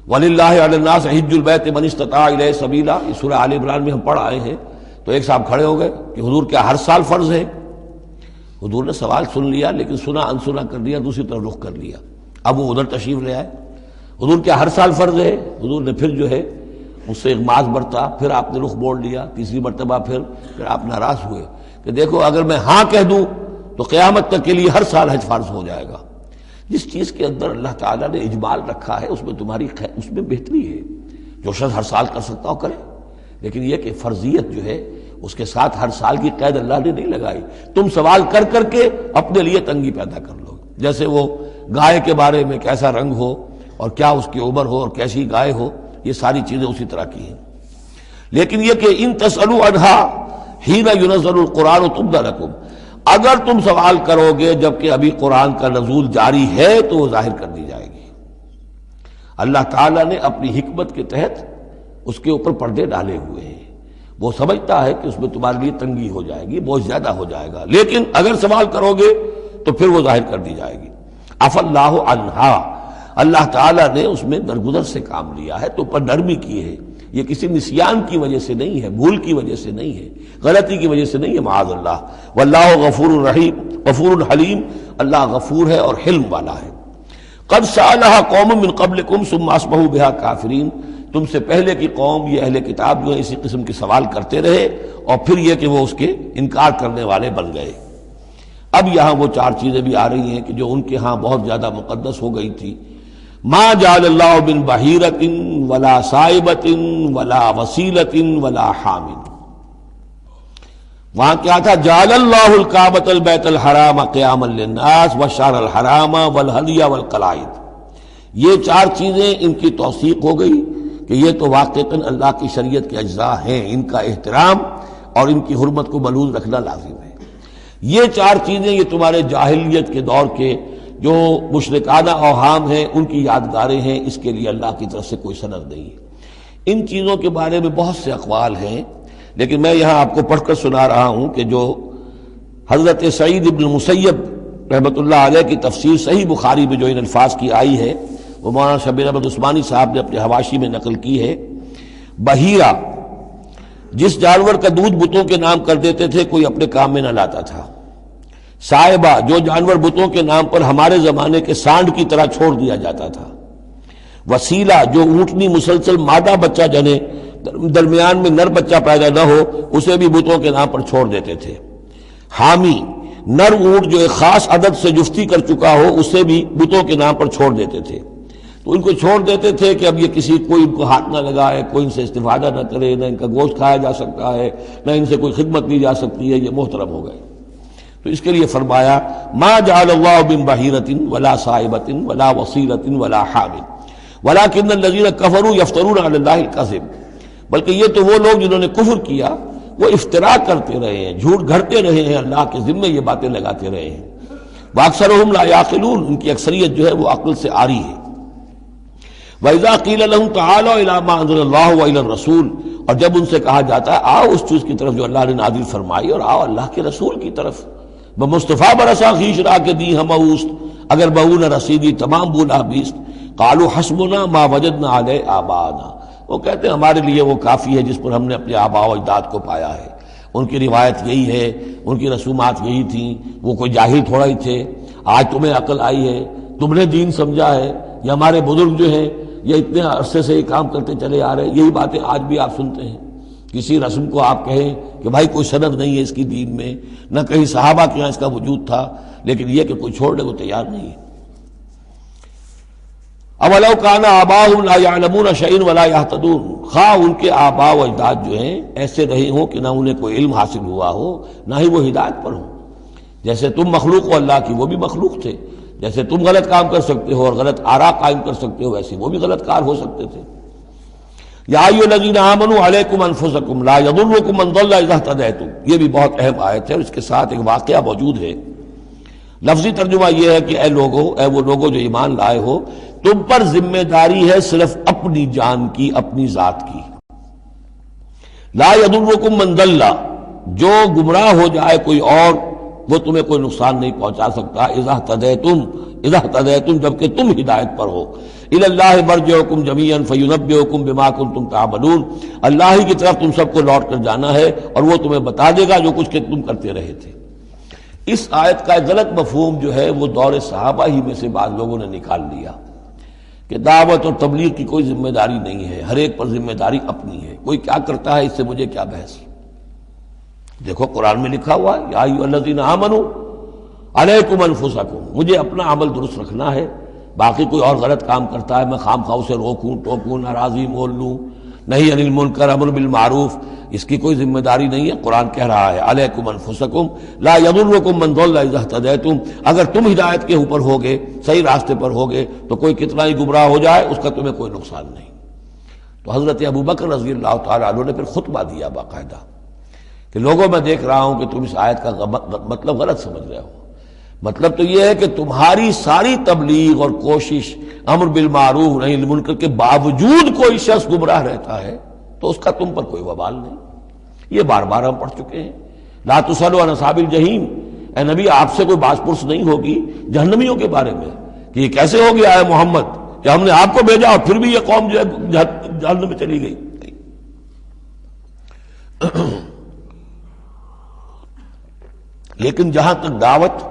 [SPEAKER 1] وَلِلَّهِ عَلَى النَّاسِ حِجُّ الْبَيْتِ مَنِ اسْتَطَاعَ إِلَيْهِ سَبِيلًا، یہ سورہ آل عمران میں ہم پڑھ آئے ہیں۔ تو ایک صاحب کھڑے ہو گئے کہ حضور کیا ہر سال فرض ہے؟ حضور نے سوال سن لیا لیکن سنا انسنا کر دیا، دوسری طرف رخ کر لیا۔ اب وہ ادھر تشریف لے آئے، حضور کیا ہر سال فرض ہے؟ حضور نے پھر جو ہے اس سے اغماض برتا، پھر آپ نے رخ موڑ لیا، تیسری مرتبہ پھر آپ ناراض ہوئے کہ دیکھو اگر میں ہاں کہہ دوں تو قیامت تک کے لیے ہر سال حج فرض ہو جائے گا۔ جس چیز کے اندر اللہ تعالیٰ نے اجمال رکھا ہے اس میں تمہاری اس میں بہتری ہے، جو شخص ہر سال کر سکتا ہو کرے، لیکن یہ کہ فرضیت جو ہے اس کے ساتھ ہر سال کی قید اللہ نے نہیں لگائی۔ تم سوال کر کے اپنے لیے تنگی پیدا کر لو، جیسے وہ گائے کے بارے میں کیسا رنگ ہو اور کیا اس کی عمر ہو اور کیسی گائے ہو، یہ ساری چیزیں اسی طرح کی ہیں۔ لیکن یہ کہ ان تسألوا عنہا حین ینزل القرآن تبد لکم، اگر تم سوال کرو گے جبکہ ابھی قرآن کا نزول جاری ہے تو وہ ظاہر کر دی جائے گی۔ اللہ تعالیٰ نے اپنی حکمت کے تحت اس کے اوپر پردے ڈالے ہوئے ہیں. وہ سمجھتا ہے کہ اس میں تمہارے لیے تنگی ہو جائے گی، بہت زیادہ ہو جائے گا، لیکن اگر سوال کرو گے تو پھر وہ ظاہر کر دی جائے گی. عفا اللہ عنہا، اللہ تعالیٰ نے اس میں درگزر سے کام لیا ہے، تو پر نرمی کی ہے. یہ کسی نسیان کی وجہ سے نہیں ہے، بھول کی وجہ سے نہیں ہے، غلطی کی وجہ سے نہیں ہے، معاذ اللہ. واللہ غفور رحیم غفور حلیم، اللہ غفور ہے اور حلم والا ہے. قد سألها قوم من قبلکم ثم اصبحوا بها کافرین، تم سے پہلے کی قوم یہ اہل کتاب جو ہے اسی قسم کے سوال کرتے رہے اور پھر یہ کہ وہ اس کے انکار کرنے والے بن گئے. اب یہاں وہ چار چیزیں بھی آ رہی ہیں کہ جو ان کے ہاں بہت زیادہ مقدس ہو گئی تھی. ما جعل اللہ من بحیرۃ ولا صائبۃ ولا وسیلۃ ولا حام. وہاں کیا تھا؟ جعل اللہ الکعبۃ البیت الحرام قیاما للناس والشہر الحرام والہدی والقلائد. یہ چار چیزیں ان کی توثیق ہو گئی کہ یہ تو واقعتاً اللہ کی شریعت کے اجزاء ہیں، ان کا احترام اور ان کی حرمت کو ملحوظ رکھنا لازم ہے. یہ چار چیزیں یہ تمہارے جاہلیت کے دور کے جو مشرکانہ اوہام ہیں ان کی یادگاریں ہیں، اس کے لیے اللہ کی طرف سے کوئی سند نہیں ہے. ان چیزوں کے بارے میں بہت سے اقوال ہیں، لیکن میں یہاں آپ کو پڑھ کر سنا رہا ہوں کہ جو حضرت سعید ابن المسیب رحمۃ اللہ علیہ کی تفسیر صحیح بخاری میں جو ان الفاظ کی آئی ہے وہ مولانا شبیر احمد عثمانی صاحب نے اپنے حواشی میں نقل کی ہے. بحیرہ جس جانور کا دودھ بتوں کے نام کر دیتے تھے کوئی اپنے کام میں نہ لاتا تھا. صائبہ جو جانور بتوں کے نام پر ہمارے زمانے کے سانڈ کی طرح چھوڑ دیا جاتا تھا. وسیلہ جو اونٹنی مسلسل مادہ بچہ جنے درمیان میں نر بچہ پیدا نہ ہو اسے بھی بتوں کے نام پر چھوڑ دیتے تھے. حامی نر اونٹ جو ایک خاص عدد سے جفتی کر چکا ہو اسے بھی بتوں کے نام پر چھوڑ دیتے تھے. تو ان کو چھوڑ دیتے تھے کہ اب یہ کسی کوئی ان کو ہاتھ نہ لگائے، کوئی ان سے استفادہ نہ کرے، نہ ان کا گوشت کھایا جا سکتا ہے، نہ ان سے کوئی خدمت لی جا سکتی ہے، یہ محترم ہو گئے. تو اس کے لیے فرمایا ما جعل اللہ من بحیرۃ ولا صائبۃ ولا وصیلۃ ولا حام ولکن الذین کفروا یفترون علی اللہ الکذب. بلکہ یہ تو وہ لوگ جنہوں نے کفر کیا وہ افتراء کرتے رہے ہیں، جھوٹ گھڑتے رہے ہیں، اللہ کے ذمے یہ باتیں لگاتے رہے ہیں. واکثرهم لا یعقلون، ان کی اکثریت جو ہے وہ عقل سے عاری ہے. وَإِذَا قِيلَ لَهُمْ تَعَالَوْا إِلَىٰ مَا أَنزَلَ اللَّهُ وَإِلَى الرَّسُولِ، اور جب ان سے کہا جاتا ہے آؤ اس چیز کی طرف جو اللہ نے نازل فرمائی اور آؤ اللہ کے رسول کی طرف. بمصطفیٰ برسا خیش را کے دی ہم اوست، اگر بہو نہ رسیدی تمام بولا بیست. قالوا حسبنا ما وجدنا علیہ آباءنا، وہ کہتے ہیں ہمارے لیے وہ کافی ہے جس پر ہم نے اپنے آباء و اجداد کو پایا ہے. ان کی روایت یہی ہے، ان کی رسومات یہی تھیں، وہ کوئی جاہل تھوڑا ہی تھے. آج تمہیں عقل آئی ہے، تم نے دین سمجھا ہے، یہ ہمارے بزرگ جو ہیں یہ اتنے عرصے سے یہ کام کرتے چلے آ رہے ہیں. یہی باتیں آج بھی آپ سنتے ہیں. کسی رسم کو آپ کہیں کہ بھائی کوئی سند نہیں ہے اس کی دین میں، نہ کہیں صحابہ کے یہاں اس کا وجود تھا، لیکن یہ کہ کوئی چھوڑنے کو تیار نہیں ہے. اولو کان آباؤہم لا یعلمون شیئا ولا یہتدون، خواہ ان کے آباء و اجداد جو ہیں ایسے رہے ہوں کہ نہ انہیں کوئی علم حاصل ہوا ہو نہ ہی وہ ہدایت پر ہوں. جیسے تم مخلوق ہو اللہ کی، وہ بھی مخلوق تھے. جیسے تم غلط کام کر سکتے ہو اور غلط آراء قائم کر سکتے ہو ویسے وہ بھی غلط کار ہو سکتے تھے. یا ایھا الذین آمنوا علیکم انفسکم لا یضرکم من ضل اذا اہتدیتم، یہ بھی بہت اہم آیت ہے اور اس کے ساتھ ایک واقعہ موجود ہے. لفظی ترجمہ یہ ہے کہ اے لوگو، اے وہ لوگو جو ایمان لائے ہو، تم پر ذمہ داری ہے صرف اپنی جان کی، اپنی ذات کی. لا یضرکم من ضل، جو گمراہ ہو جائے کوئی اور وہ تمہیں کوئی نقصان نہیں پہنچا سکتا. اذا اہتدیتم، جبکہ تم ہدایت پر ہو. الی اللہ مرجعکم جمیعا فینبئکم بما کنتم تعملون، اللہ ہی کی طرف تم سب کو لوٹ کر جانا ہے اور وہ تمہیں بتا دے گا جو کچھ کہ تم کرتے رہے تھے. اس آیت کا ایک غلط مفہوم جو ہے وہ دور صحابہ ہی میں سے بعض لوگوں نے نکال لیا کہ دعوت اور تبلیغ کی کوئی ذمہ داری نہیں ہے، ہر ایک پر ذمہ داری اپنی ہے. کوئی کیا کرتا ہے اس سے مجھے کیا بحث. دیکھو قرآن میں لکھا ہوا یا ایھا الذین آمنوا علیکم انفسکم، مجھے اپنا عمل درست رکھنا ہے. باقی کوئی اور غلط کام کرتا ہے میں خام خواہ اسے روکوں ٹوکوں ناراضی مول لوں، نہیں عن المنکر امر بالمعروف، اس کی کوئی ذمہ داری نہیں ہے. قرآن کہہ رہا ہے علیکم انفسکم لا یضرکم من ضل اذا اہتدیتم، اگر تم ہدایت کے اوپر ہوگے، صحیح راستے پر ہوگے تو کوئی کتنا ہی گمراہ ہو جائے اس کا تمہیں کوئی نقصان نہیں. تو حضرت ابوبکر رضی اللہ تعالیٰ عنہ نے پھر خطبہ دیا باقاعدہ کہ لوگوں میں دیکھ رہا ہوں کہ تم اس آیت کا مطلب غلط سمجھ رہے ہو. مطلب تو یہ ہے کہ تمہاری ساری تبلیغ اور کوشش امر بالمعروف نہی عن المنکر کے باوجود کوئی شخص گمراہ رہتا ہے تو اس کا تم پر کوئی وبال نہیں. یہ بار بار ہم پڑھ چکے ہیں. لا تسألوا عن اصحاب الجحیم، اے نبی آپ سے کوئی باز پرس نہیں ہوگی جہنمیوں کے بارے میں کہ یہ کیسے ہو گیا ہے محمد کہ ہم نے آپ کو بھیجا اور پھر بھی یہ قوم جو ہے جہنم میں چلی گئی. لیکن جہاں تک دعوت،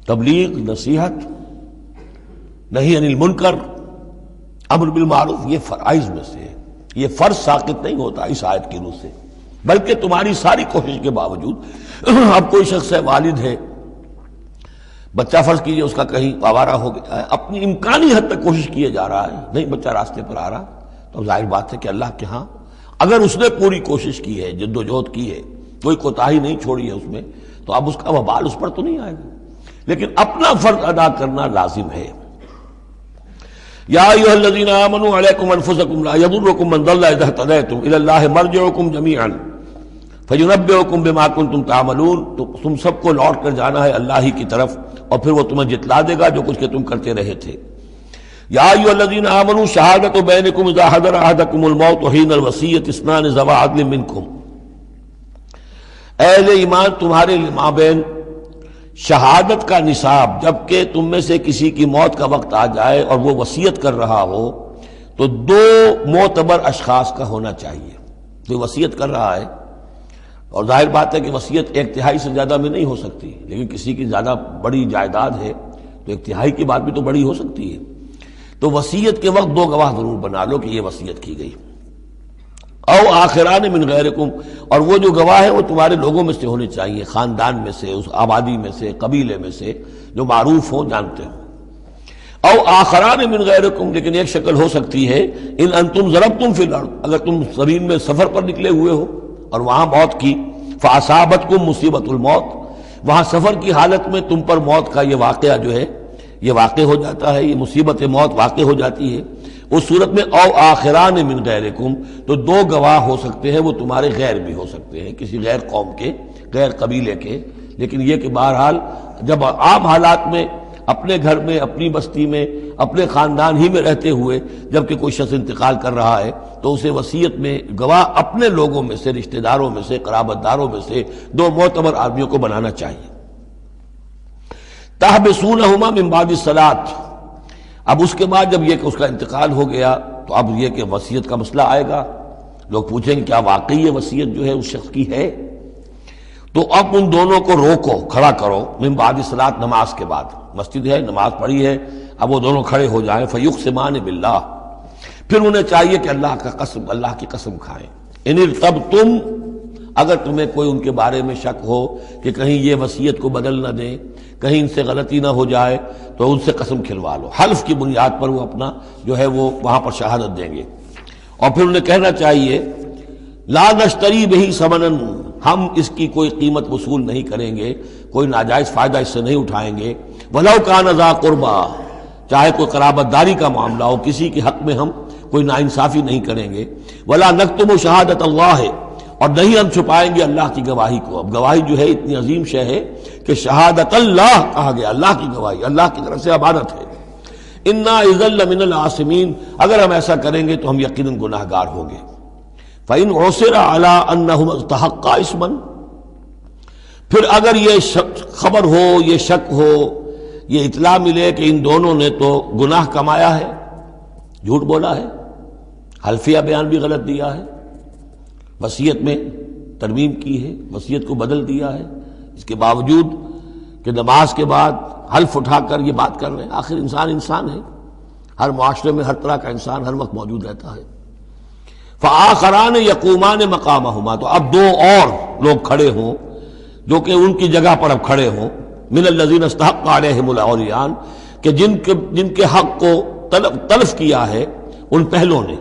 [SPEAKER 1] تبلیغ، نصیحت، نہی عن المنکر، امر بالمعروف، یہ فرائض میں سے ہے. یہ فرض ساقط نہیں ہوتا اس آیت کی روح سے، بلکہ تمہاری ساری کوشش کے باوجود اب کوئی شخص ہے، والد ہے، بچہ فرض کیجئے اس کا کہیں آوارہ ہو گیا ہے، اپنی امکانی حد تک کوشش کیے جا رہا ہے، نہیں بچہ راستے پر آ رہا، تو ظاہر بات ہے کہ اللہ کے ہاں اگر اس نے پوری کوشش کی ہے، جد و جہد کی ہے، کوئی کوتاہی نہیں چھوڑی ہے اس میں، تو اب اس کا وبال اس پر تو نہیں آئے گا. لیکن اپنا فرض ادا کرنا لازم ہے. یا ایھا الذین آمنوا علیکم انفسکم لا یضرکم من ضل اذا اہتدیتم الی اللہ مرجعکم جمیعا فینبئکم بما کنتم تعملون. تو تم سب کو لوٹ کر جانا ہے اللہ ہی کی طرف اور پھر وہ تمہیں جتلا دے گا جو کچھ کہ تم کرتے رہے تھے. یا ایھا الذین آمنوا شہادۃ بینکم اذا حضر احدکم الموت حین الوصیۃ اثنان ذوی عدل منکم. اہل ایمان تمہارے مابین شہادت کا نصاب، جبکہ تم میں سے کسی کی موت کا وقت آ جائے اور وہ وصیت کر رہا ہو تو دو معتبر اشخاص کا ہونا چاہیے. جو وصیت کر رہا ہے، اور ظاہر بات ہے کہ وصیت ایک تہائی سے زیادہ میں نہیں ہو سکتی، لیکن کسی کی زیادہ بڑی جائیداد ہے تو ایک تہائی کی بات بھی تو بڑی ہو سکتی ہے. تو وصیت کے وقت دو گواہ ضرور بنا لو کہ یہ وصیت کی گئی. او آخران من غیرکم، اور وہ جو گواہ ہیں وہ تمہارے لوگوں میں سے ہونے چاہیے، خاندان میں سے، اس آبادی میں سے، قبیلے میں سے، جو معروف ہوں، جانتے ہوں. او آخران من غیرکم، لیکن ایک شکل ہو سکتی ہے ان انتم ضربتم فی الارض، اگر تم زمین میں سفر پر نکلے ہوئے ہو اور وہاں موت کی، فاصابتکم مصیبت الموت، وہاں سفر کی حالت میں تم پر موت کا یہ واقعہ جو ہے یہ واقع ہو جاتا ہے، یہ مصیبت موت واقع ہو جاتی ہے. اس صورت میں او آخران من غیرکم، تو دو گواہ ہو سکتے ہیں، وہ تمہارے غیر بھی ہو سکتے ہیں، کسی غیر قوم کے، غیر قبیلے کے. لیکن یہ کہ بہرحال جب عام حالات میں اپنے گھر میں، اپنی بستی میں، اپنے خاندان ہی میں رہتے ہوئے جب کہ کوئی شخص انتقال کر رہا ہے تو اسے وصیت میں گواہ اپنے لوگوں میں سے، رشتہ داروں میں سے، قرابت داروں میں سے دو معتبر آدمیوں کو بنانا چاہیے. تحبسونہما من بعد الصلاۃ، اب اس کے بعد جب یہ کہ اس کا انتقال ہو گیا تو اب یہ کہ وصیت کا مسئلہ آئے گا. لوگ پوچھیں گے کیا واقعی یہ وصیت جو ہے اس شخص کی ہے؟ تو اب ان دونوں کو روکو، کھڑا کرو، من بعد الصلاۃ، نماز کے بعد. مسجد ہے، نماز پڑھی ہے، اب وہ دونوں کھڑے ہو جائیں. فیقسمان باللہ، پھر انہیں چاہیے کہ اللہ کی قسم کھائیں. ان ارتبتم، اگر تمہیں کوئی ان کے بارے میں شک ہو کہ کہیں یہ وصیت کو بدل نہ دیں، کہیں ان سے غلطی نہ ہو جائے، تو ان سے قسم کھلوا لو. حلف کی بنیاد پر وہ اپنا جو ہے وہ وہاں پر شہادت دیں گے. اور پھر انہیں کہنا چاہیے لا نشتری بہ ثمنا، ہم اس کی کوئی قیمت وصول نہیں کریں گے، کوئی ناجائز فائدہ اس سے نہیں اٹھائیں گے. ولو کان ذا قربا، چاہے کوئی قرابت داری کا معاملہ ہو، کسی کے حق میں ہم کوئی ناانصافی نہیں کریں گے. ولا نکتم شہادت اللہ، اور نہیں ہم چھپائیں گے اللہ کی گواہی کو. اب گواہی جو ہے اتنی عظیم شے ہے کہ شہادت اللہ کہا گیا، اللہ کی گواہی، اللہ کی طرف سے امانت ہے. انا اذا لمن العاصمین، اگر ہم ایسا کریں گے تو ہم یقیناً گناہ گار ہوں گے. فإن عثر على انہم استحقا اسما، پھر اگر یہ خبر ہو، یہ شک ہو، یہ اطلاع ملے کہ ان دونوں نے تو گناہ کمایا ہے، جھوٹ بولا ہے، حلفیہ بیان بھی غلط دیا ہے، وصیت میں ترمیم کی ہے، وصیت کو بدل دیا ہے، اس کے باوجود کہ نماز کے بعد حلف اٹھا کر یہ بات کر رہے ہیں. آخر انسان ہے، ہر معاشرے میں ہر طرح کا انسان ہر وقت موجود رہتا ہے. فآخران یقومان مقامہما، تو اب دو اور لوگ کھڑے ہوں جو کہ ان کی جگہ پر اب کھڑے ہوں. من الذین استحق علیہم الاولیان، کہ جن کے حق کو تلف کیا ہے ان پہلوں نے،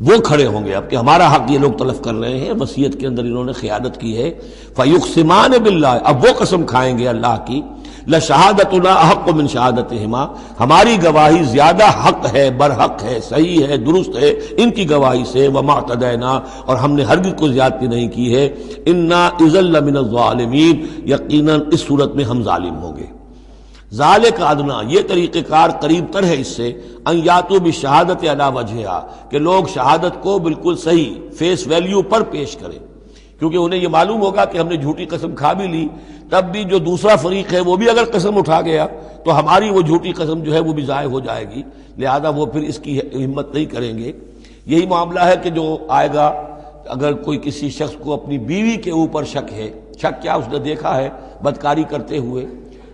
[SPEAKER 1] وہ کھڑے ہوں گے اب کہ ہمارا حق یہ لوگ تلف کر رہے ہیں، وصیت کے اندر انہوں نے خیانت کی ہے. فیقسمان باللہ، اب وہ قسم کھائیں گے اللہ کی، لشہادتنا احق من شہادتہما، ہماری گواہی زیادہ حق ہے، برحق ہے، صحیح ہے، درست ہے ان کی گواہی سے، وما اعتدینا، اور ہم نے ہرگز کوئی زیادتی نہیں کی ہے، انا اذا لمن الظالمین، یقیناً اس صورت میں ہم ظالم ہوں گے۔ ذالک ادنا، یہ طریقہ کار قریب تر ہے اس سے، ان یاتوا بالشہادۃ علی وجہہا، کہ لوگ شہادت کو بالکل صحیح فیس ویلیو پر پیش کریں، کیونکہ انہیں یہ معلوم ہوگا کہ ہم نے جھوٹی قسم کھا بھی لی، تب بھی جو دوسرا فریق ہے وہ بھی اگر قسم اٹھا گیا تو ہماری وہ جھوٹی قسم جو ہے وہ بھی ضائع ہو جائے گی، لہذا وہ پھر اس کی ہمت نہیں کریں گے۔ یہی معاملہ ہے کہ جو آئے گا، اگر کوئی کسی شخص کو اپنی بیوی کے اوپر شک ہے، شک کیا اس نے دیکھا ہے بدکاری کرتے ہوئے،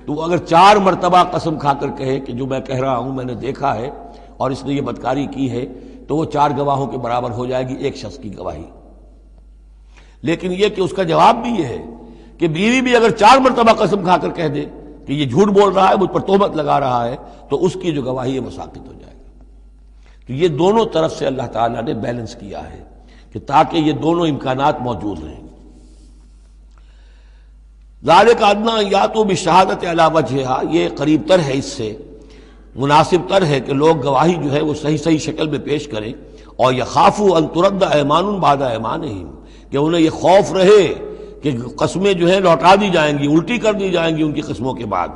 [SPEAKER 1] تو وہ اگر 4 مرتبہ قسم کھا کر کہے کہ جو میں کہہ رہا ہوں میں نے دیکھا ہے اور اس نے یہ بدکاری کی ہے، تو وہ 4 گواہوں کے برابر ہو جائے گی ایک شخص کی گواہی۔ لیکن یہ کہ اس کا جواب بھی یہ ہے کہ بیوی بھی اگر 4 مرتبہ قسم کھا کر کہہ دے کہ یہ جھوٹ بول رہا ہے، مجھ پر تہمت لگا رہا ہے، تو اس کی جو گواہی ہے وہ ساقط ہو جائے گی۔ تو یہ دونوں طرف سے اللہ تعالیٰ نے بیلنس کیا ہے کہ تاکہ یہ دونوں امکانات موجود رہیں۔ ذالک ادنیٰ ان یاتوا بالشہادۃ علی وجہہا، یہ قریب تر ہے، اس سے مناسب تر ہے کہ لوگ گواہی جو ہے وہ صحیح شکل میں پیش کریں، اور یخافوا ان ترد ایمان بعد ایمانہم، کہ انہیں یہ خوف رہے کہ قسمیں جو ہیں لوٹا دی جائیں گی، الٹی کر دی جائیں گی ان کی قسموں کے بعد۔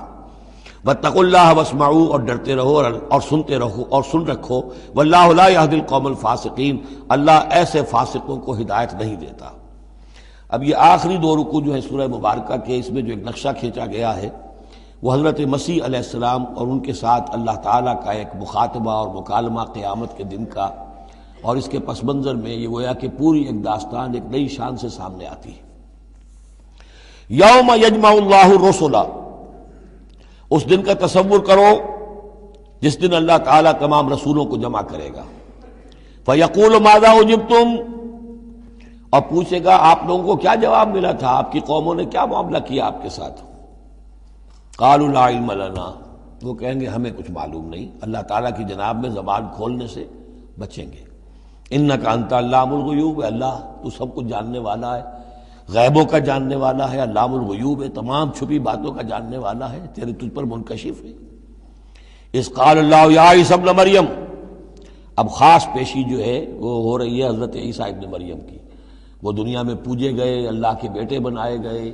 [SPEAKER 1] واتقوا اللہ واسمعوا، اور ڈرتے رہو اور سنتے رہو اور سن رکھو، واللہ لا یہدی القوم الفاسقین، اللہ ایسے فاسقوں کو ہدایت نہیں دیتا۔ اب یہ آخری 2 رکوع جو ہے سورہ مبارکہ کے، اس میں جو ایک نقشہ کھینچا گیا ہے وہ حضرت مسیح علیہ السلام اور ان کے ساتھ اللہ تعالیٰ کا ایک مخاطبہ اور مکالمہ قیامت کے دن کا، اور اس کے پس منظر میں یہ گویا کہ پوری ایک داستان ایک نئی شان سے سامنے آتی ہے۔ یوم یجمع اللہ الرسل، اس دن کا تصور کرو جس دن اللہ تعالیٰ تمام رسولوں کو جمع کرے گا۔ فیقول ماذا اجبتم، اور پوچھے گا آپ لوگوں کو کیا جواب ملا تھا، آپ کی قوموں نے کیا معاملہ کیا آپ کے ساتھ۔ قالوا لا علم لنا، وہ کہیں گے ہمیں کچھ معلوم نہیں، اللہ تعالیٰ کی جناب میں زبان کھولنے سے بچیں گے۔ انک انت علام الغیوب، اللہ تو سب کچھ جاننے والا ہے، غیبوں کا جاننے والا ہے، علام الغیوب ہے، تمام چھپی باتوں کا جاننے والا ہے، تیرے تجھ پر منکشف ہے۔ اذ قال اللہ یا عیسی ابن مریم، اب خاص پیشی جو ہے وہ ہو رہی ہے حضرت عیسیٰ ابن مریم کی۔ وہ دنیا میں پوجے گئے، اللہ کے بیٹے بنائے گئے،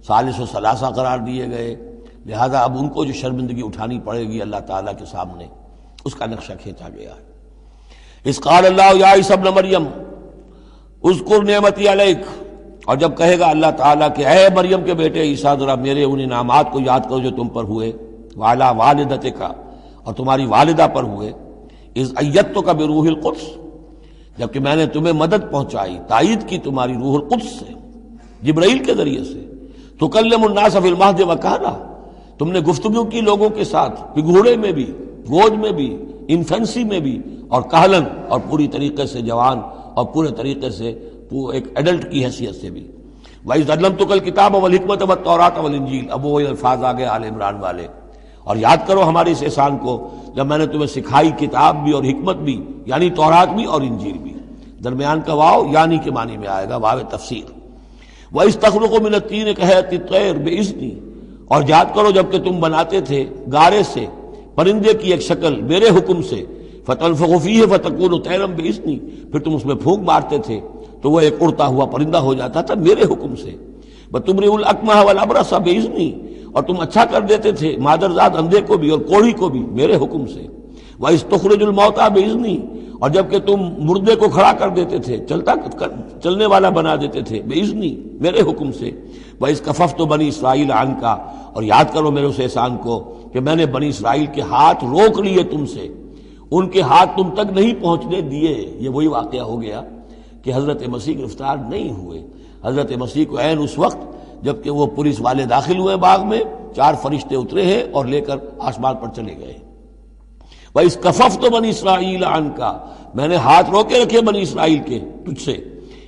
[SPEAKER 1] ثالث و ثلاثہ قرار دیے گئے، لہذا اب ان کو جو شرمندگی اٹھانی پڑے گی اللہ تعالیٰ کے سامنے، اس کا نقشہ کھینچا گیا ہے۔ اذ قال اللہ یا عیسی ابن مریم اذکر نعمتی علیک، اور جب کہے گا اللہ تعالیٰ کہ اے مریم کے بیٹے عیسیٰ ذرا میرے ان انعامات کو یاد کرو جو تم پر ہوئے، وعلی والدتک، اور تمہاری والدہ پر ہوئے، اذ ایدتک بروح القدس، جبکہ میں نے تمہیں مدد پہنچائی، تائید کی تمہاری روح القدس سے، جبرائیل کے ذریعے سے، تکلم الناس فی المہد وکہلا، تم نے گفتگو کی لوگوں کے ساتھ، پگھوڑے میں بھی، گود میں بھی، انفینسی میں بھی، اور کہلن، اور پوری طریقے سے جوان اور پورے طریقے سے ایک ایڈلٹ کی حیثیت سے بھی۔ وَإِذْ عَلَّمْتُكَ الْكِتَابَ وَالْحِكْمَةَ وَالتَّوْرَاةَ وَالْإِنْجِيلَ، اب وہ الفاظ آگے آل عمران والے، اور یاد کرو ہمارے اس احسان کو جب میں نے تمہیں سکھائی کتاب بھی اور حکمت بھی، یعنی تورات بھی اور انجیل بھی، درمیان کا واو یعنی کے معنی میں آئے گا، واو تفسیر۔ وَإِذْ تَخْلُقُ مِنَ الطِّينِ كَهَيْئَةِ الطَّيْرِ بِإِذْنِي، اور یاد کرو جب کہ تم بناتے تھے گارے سے پرندے کی ایک شکل میرے حکم سے، فَتَنفُخُ فِيهِ فَتَكُونُ طَيْرًا بِإِذْنِي، پھر تم اس میں پھونک مارتے تھے تو وہ ایک اڑتا ہوا پرندہ ہو جاتا تھا میرے حکم سے۔ وَتُبْرِئُ الْأَكْمَحَ وَالْأَبْرَصَ بِإِذْنِي، اور تم اچھا کر دیتے تھے مادرزاد اندھے کو بھی اور کوڑھی کو بھی میرے حکم سے۔ وَإِذْ تُخْرِجُ الْمَوْتَىٰ بِإِذْنِي، اور جب کہ تم مردے کو کھڑا کر دیتے تھے، چلنے والا بنا دیتے تھے، بِإِذْنِي، میرے حکم سے۔ وَإِذْ كَفَفْتُ بَنِي إِسْرَائِيلَ عَنْكَ، اور یاد کرو میرے اس احسان کو کہ میں نے بنی اسرائیل کے ہاتھ روک لیے تم سے، ان کے ہاتھ تم تک نہیں پہنچنے دیے۔ یہ وہی واقعہ ہو گیا کہ حضرت مسیح گرفتار نہیں ہوئے۔ حضرت مسیح کو عین اس وقت جب کہ وہ پولیس والے داخل ہوئے باغ میں، 4 فرشتے اترے ہیں اور لے کر آسمان پر چلے گئے۔ وَإِذْ كَفَفْتُ بَنِي إِسْرَائِيلَ عَنْكَ، میں نے ہاتھ روکے رکھے بنی اسرائیل کے تجھ سے۔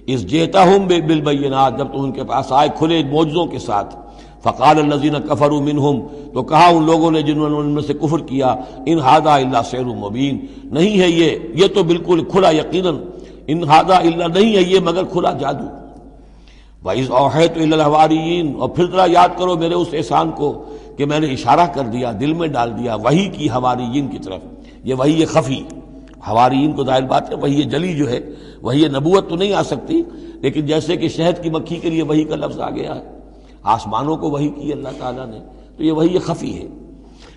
[SPEAKER 1] اِذْ جِئْتَهُم بِالْبَيِّنَاتِ، جب تم ان کے پاس آئے کھلے معجزوں کے ساتھ۔ فَقَالَ الَّذِينَ كَفَرُوا مِنْهُمْ، تو کہا ان لوگوں نے جنہوں نے ان میں سے کفر کیا، إِنْ هَذَا إِلَّا سِحْرٌ مُبِينٌ، نہیں ہے یہ تو بالکل کھلا یقیناً، إِنْ هَذَا إِلَّا، نہیں ہے یہ مگر کھلا جادو۔ وَإِذْ أَوْحَيْتُ إِلَى الْحَوَارِيِّينَ، اور پھر ذرا یاد کرو میرے اس احسان کو کہ میں نے اشارہ کر دیا، دل میں ڈال دیا وحی کی حواریین کی طرف. یہ وحی خفی، حواریین کو ظاہر بات ہے وحی جلی جو ہے، وحی نبوت تو نہیں آ سکتی، لیکن جیسے کہ شہد کی مکھی کے لیے وحی کا لفظ آ گیا ہے، آسمانوں کو وحی کی اللہ تعالیٰ نے، تو یہ وحی خفی ہے.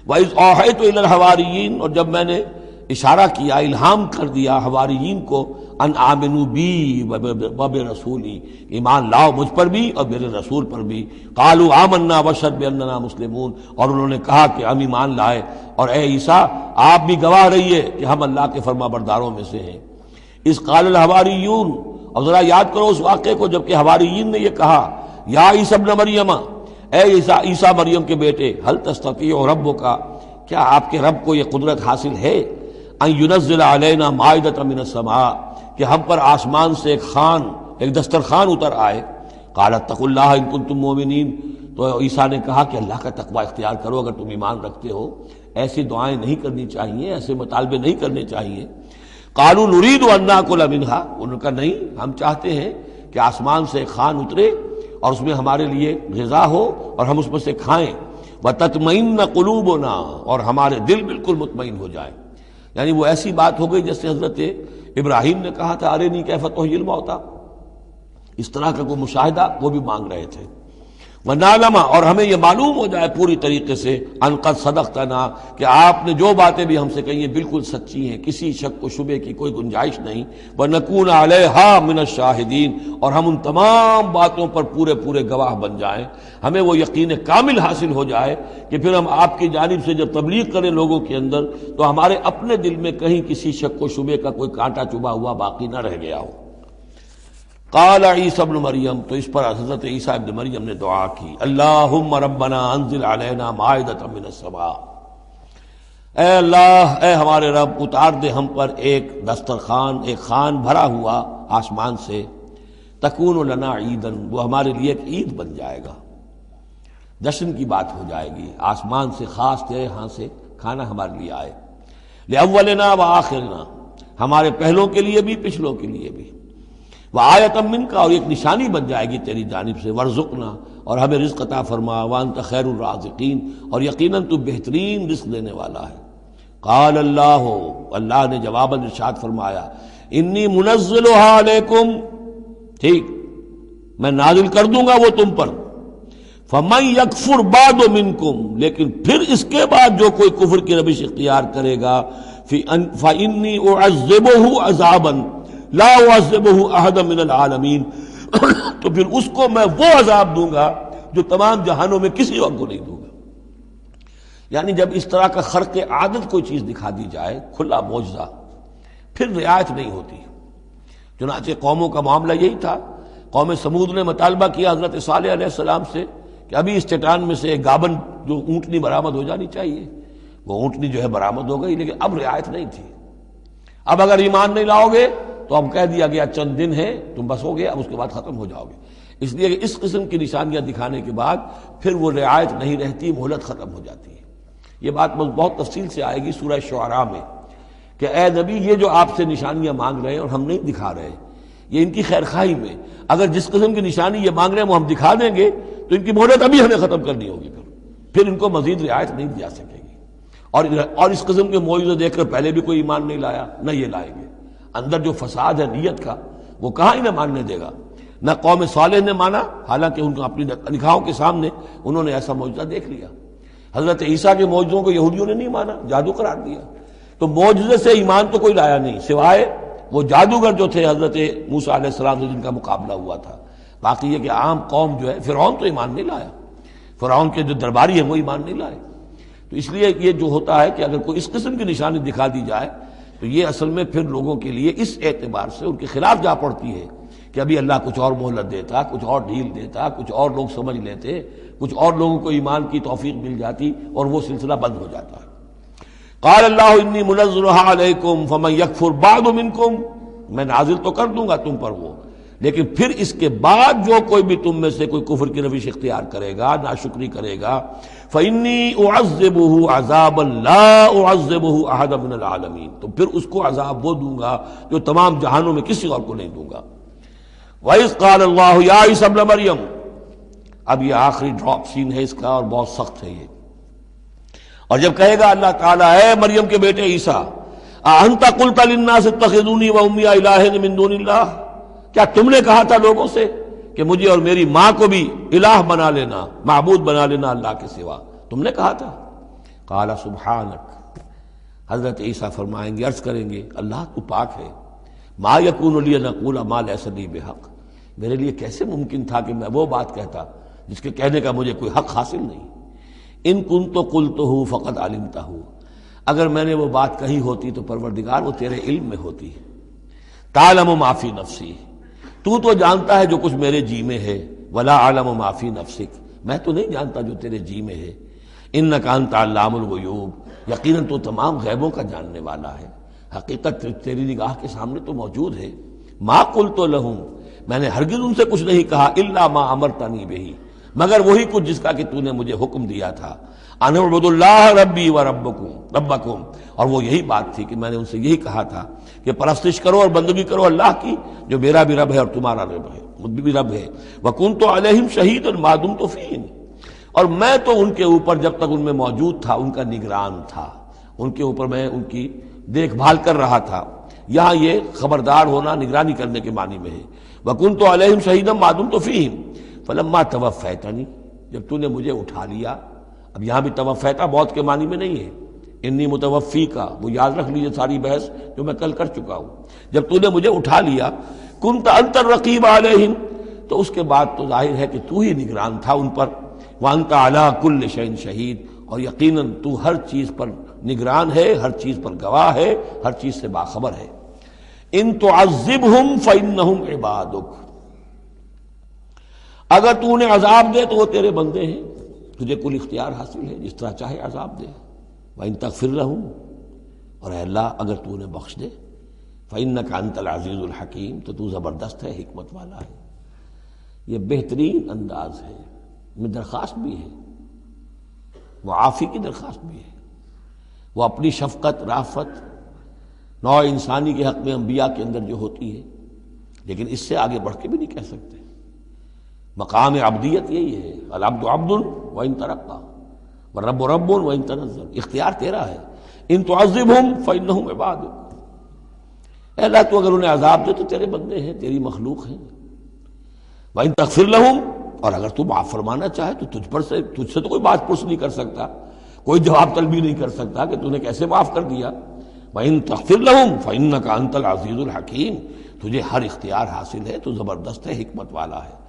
[SPEAKER 1] وَإِذْ أَوْحَيْتُ إِلَى الْحَوَارِيِّينَ، اور جب میں نے اشارہ کیا، الہام کر دیا حواریین کو، ان آمنوا بی وبرسولی، ایمان لاؤ مجھ پر بھی اور میرے رسول پر بھی. قالوا آمنا واشهد بأننا مسلمون، اور انہوں نے کہا کہ ہم ایمان لائے اور اے عیسیٰ آپ بھی گواہ رہیے کہ ہم اللہ کے فرما برداروں میں سے ہیں. اذ قال الحواریون، اور ذرا یاد کرو اس واقعے کو جب کہ حواریین نے یہ کہا، یا عیسی ابن مریم، اے عیسیٰ مریم کے بیٹے، حل تستطیع ربک، کیا آپ کے رب کو یہ قدرت حاصل ہے، ان ینزل علینا مائدۃ من السماء، کہ ہم پر آسمان سے ایک دسترخوان اتر آئے. قال اتقوا اللہ ان کنتم مؤمنین، تو عیسیٰ نے کہا کہ اللہ کا تقوی اختیار کرو اگر تم ایمان رکھتے ہو، ایسی دعائیں نہیں کرنی چاہیے، ایسے مطالبے نہیں کرنے چاہیے. قالوا نريد ان ناكل منها، انہوں نے کہا نہیں، ہم چاہتے ہیں کہ آسمان سے ایک خوان اترے اور اس میں ہمارے لیے غذا ہو اور ہم اس میں سے کھائیں. وتطمئن قلوبنا، اور ہمارے دل بالکل مطمئن ہو جائے. یعنی وہ ایسی بات ہو گئی جیسے حضرت ابراہیم نے کہا تھا ارنی کیف تحیی الموتیٰ، اس طرح کا کوئی مشاہدہ وہ بھی مانگ رہے تھے. وَنَعْلَمَ، اور ہمیں یہ معلوم ہو جائے پوری طریقے سے، ان قد صدقتنا، کہ آپ نے جو باتیں بھی ہم سے کہی ہیں بالکل سچی ہیں، کسی شک و شبے کی کوئی گنجائش نہیں. وَنَكُونَ عَلَيْهَا مِنَ الشَّاهِدِينَ، اور ہم ان تمام باتوں پر پورے گواہ بن جائیں، ہمیں وہ یقین کامل حاصل ہو جائے کہ پھر ہم آپ کی جانب سے جب تبلیغ کریں لوگوں کے اندر تو ہمارے اپنے دل میں کہیں کسی شک و شبے کا کوئی کانٹا چبھا ہوا باقی نہ رہ گیا ہو. قال عیسی ابن مریم، تو اس پر حضرت عیسیٰ ابن مریم نے دعا کی، اللہم ربنا انزل علینا مائدۃ من السماء، اے اللہ، اے ہمارے رب، اتار دے ہم پر ایک دسترخوان، ایک خوان بھرا ہوا آسمان سے، تکون لنا عیدن، وہ ہمارے لیے ایک عید بن جائے گا، جشن کی بات ہو جائے گی، آسمان سے خاص تیرے ہاں سے کھانا ہمارے لیے آئے، لأولنا وآخرنا، ہمارے پہلوں کے لیے بھی پچھلوں کے لیے بھی، وآیۃ منک، اور ایک نشانی بن جائے گی تیری جانب سے، وارزقنا، اور ہمیں رزق عطا فرما، وانت خیر الرازقین، اور یقیناً تو بہترین رزق دینے والا ہے. قال اللہ، اللہ نے جواباً ارشاد فرمایا، انی منزلها علیکم، ٹھیک میں نازل کر دوں گا وہ تم پر، فمن یکفر بعد منکم، لیکن پھر اس کے بعد جو کوئی کفر کی روش اختیار کرے گا، فانی اعذبہ عذابا لا اعذبہ احد من العالمین، تو پھر اس کو میں وہ عذاب دوں گا جو تمام جہانوں میں کسی اور کو نہیں دوں گا. یعنی جب اس طرح کا خرق عادت کوئی چیز دکھا دی جائے، کھلا معجزہ، پھر رعایت نہیں ہوتی. چنانچہ قوموں کا معاملہ یہی تھا. قوم سمود نے مطالبہ کیا حضرت صالح علیہ السلام سے کہ ابھی اس چٹان میں سے ایک گابن جو اونٹنی برآمد ہو جانی چاہیے، وہ اونٹنی جو ہے برآمد ہو گئی، لیکن اب رعایت نہیں تھی. اب اگر ایمان نہیں لاؤ گے تو اب کہہ دیا گیا چند دن ہے تم بس ہو گے، اب اس کے بعد ختم ہو جاؤ گے. اس لیے کہ اس قسم کی نشانیاں دکھانے کے بعد پھر وہ رعایت نہیں رہتی، مہلت ختم ہو جاتی ہے. یہ بات بہت تفصیل سے آئے گی سورہ شعراء میں کہ اے نبی، یہ جو آپ سے نشانیاں مانگ رہے ہیں اور ہم نہیں دکھا رہے، یہ ان کی خیر خواہی میں، اگر جس قسم کی نشانی یہ مانگ رہے ہیں وہ ہم دکھا دیں گے تو ان کی مہلت ابھی ہمیں ختم کرنی ہوگی، پھر ان کو مزید رعایت نہیں دی جا سکے گی. اور اس قسم کے معجزے دیکھ کر پہلے بھی کوئی ایمان نہیں لایا، نہ یہ لائیں گے. اندر جو فساد ہے نیت کا، وہ کہاں انہیں ماننے دے گا. نہ قوم صالح نے مانا، حالانکہ ان کو اپنی نگاہوں کے سامنے انہوں نے ایسا معجزہ دیکھ لیا. حضرت عیسیٰ کے معجزوں کو یہودیوں نے نہیں مانا، جادو قرار دیا. تو معجزے سے ایمان تو کوئی لایا نہیں سوائے وہ جادوگر جو تھے حضرت موسیٰ علیہ السلام سے جن کا مقابلہ ہوا تھا. باقی یہ کہ عام قوم جو ہے، فرعون تو ایمان نہیں لایا، فرعون کے جو درباری ہیں وہ ایمان نہیں لائے. تو اس لیے یہ جو ہوتا ہے کہ اگر کوئی اس قسم کی نشانی دکھا دی جائے تو یہ اصل میں پھر لوگوں کے لیے اس اعتبار سے ان کے خلاف جا پڑتی ہے کہ ابھی اللہ کچھ اور مہلت دیتا، کچھ اور ڈھیل دیتا، کچھ اور لوگ سمجھ لیتے، کچھ اور لوگوں کو ایمان کی توفیق مل جاتی اور وہ سلسلہ بند ہو جاتا ہے. قال اللہ انی منزلها علیکم فمن یکفر بعد منکم، میں نازل تو کر دوں گا تم پر وہ، لیکن پھر اس کے بعد جو کوئی بھی تم میں سے کوئی کفر کی روش اختیار کرے گا، ناشکری کرے گا، فإنی اعذبہ عذابا لا اعذبہ احد من العالمین، تو پھر اس کو عذاب وہ دوں گا جو تمام جہانوں میں کسی اور کو نہیں دوں گا. وَإِذْ قَالَ اللَّهُ يَا عِيسَى ابْنَ مَرْيَمَ، اب یہ آخری ڈراپ سین ہے اس کا اور بہت سخت ہے یہ. اور جب کہے گا اللہ تعالیٰ اے مریم کے بیٹے عیسیٰ اَأَنْتَ قُلْتَ لِلنَّاسِ اتَّخِذُونِي وَأُمِّيَ إِلَٰهَيْنِ مِن دُونِ اللَّهِ، کیا تم نے کہا تھا لوگوں سے کہ مجھے اور میری ماں کو بھی الہ بنا لینا، معبود بنا لینا اللہ کے سوا، تم نے کہا تھا؟ قال سبحانک، حضرت عیسیٰ فرمائیں گے، عرض کریں گے اللہ تو پاک ہے، ما یکون لی ان اقول ما لیس لی بحق، میرے لیے کیسے ممکن تھا کہ میں وہ بات کہتا جس کے کہنے کا مجھے کوئی حق حاصل نہیں۔ ان کنت قلتہ فقد علمتہ، اگر میں نے وہ بات کہی ہوتی تو پروردگار وہ تیرے علم میں ہوتی۔ تعلم ما فی نفسی، تو جانتا ہے جو کچھ میرے جی میں ہے، ولا اعلم ما فی نفسک، میں تو نہیں جانتا جو تیرے جی میں ہے۔ انک انت علام الغیوب، یقیناً تو تمام غیبوں کا جاننے والا ہے، حقیقت تیری نگاہ کے سامنے تو موجود ہے۔ ما قلت لہم، میں نے ہرگز ان سے کچھ نہیں کہا، الا ما امرتنی بہ، مگر وہی کچھ جس کا کہ تو نے مجھے حکم دیا تھا، ان اعبدوا اللہ ربی و ربکم، اور وہ یہی بات تھی کہ میں نے ان سے یہی کہا تھا کہ پرستش کرو اور بندگی کرو اللہ کی جو میرا بھی رب ہے اور تمہارا رب ہے، مجھ بھی رب ہے۔ وکنت علیہم شہیدا ما دمت فیہم، اور میں تو ان کے اوپر جب تک ان میں موجود تھا ان کا نگران تھا، ان کے اوپر میں ان کی دیکھ بھال کر رہا تھا۔ یہاں یہ خبردار ہونا نگرانی کرنے کے معنی میں ہے۔ وکنت علیہم شہیدا ما دمت فیہم فلما توفیتنی، جب تو نے مجھے اٹھا لیا، اب یہاں بھی توفیتا موت کے معنی میں نہیں ہے، انی متوفی کا، وہ یاد رکھ لیجیے ساری بحث جو میں کل کر چکا ہوں۔ جب تو نے مجھے اٹھا لیا، کنت انت الرقیب علیہم، تو اس کے بعد تو ظاہر ہے کہ تو ہی نگران تھا ان پر، وانت علی کل شیء شہید، اور یقیناً تو ہر چیز پر نگران ہے، ہر چیز پر گواہ ہے، ہر چیز سے باخبر ہے۔ ان تعذبہم فانہم عبادک، اگر تو انہیں عذاب دے تو وہ تیرے بندے ہیں، تجھے کل اختیار حاصل ہے، جس طرح چاہے عذاب دے۔ وَإِن تَغْفِرْ لَهُمْ، اور اے اللہ اگر تو انہیں بخش دے، فَإِنَّكَ أَنْتَ الْعَزِيزُ الْحَكِيمُ، تو زبردست ہے، حکمت والا ہے۔ یہ بہترین انداز ہے، میں درخواست بھی ہے، معافی کی درخواست بھی ہے، وہ اپنی شفقت رافت نوع انسانی کے حق میں انبیاء کے اندر جو ہوتی ہے، لیکن اس سے آگے بڑھ کے بھی نہیں کہہ سکتے۔ مقام عبدیت یہی ہے، العبد عبد وان ترقى والرب رب وان تنزل، اختیار تیرا ہے۔ ان تعذبهم فانهم عبادك، اے اللہ تو اگر انہیں عذاب دے تو تیرے بندے ہیں، تیری مخلوق ہیں۔ وان تغفر لهم، اور اگر تو معاف فرمانا چاہے تو تجھ سے تو کوئی بات پرس نہیں کر سکتا، کوئی جواب طلبی نہیں کر سکتا کہ تو نے کیسے معاف کر دیا۔ وان تغفر لهم فانك انت العزیز الحکیم، تجھے ہر اختیار حاصل ہے، تو زبردست ہے، حکمت والا ہے۔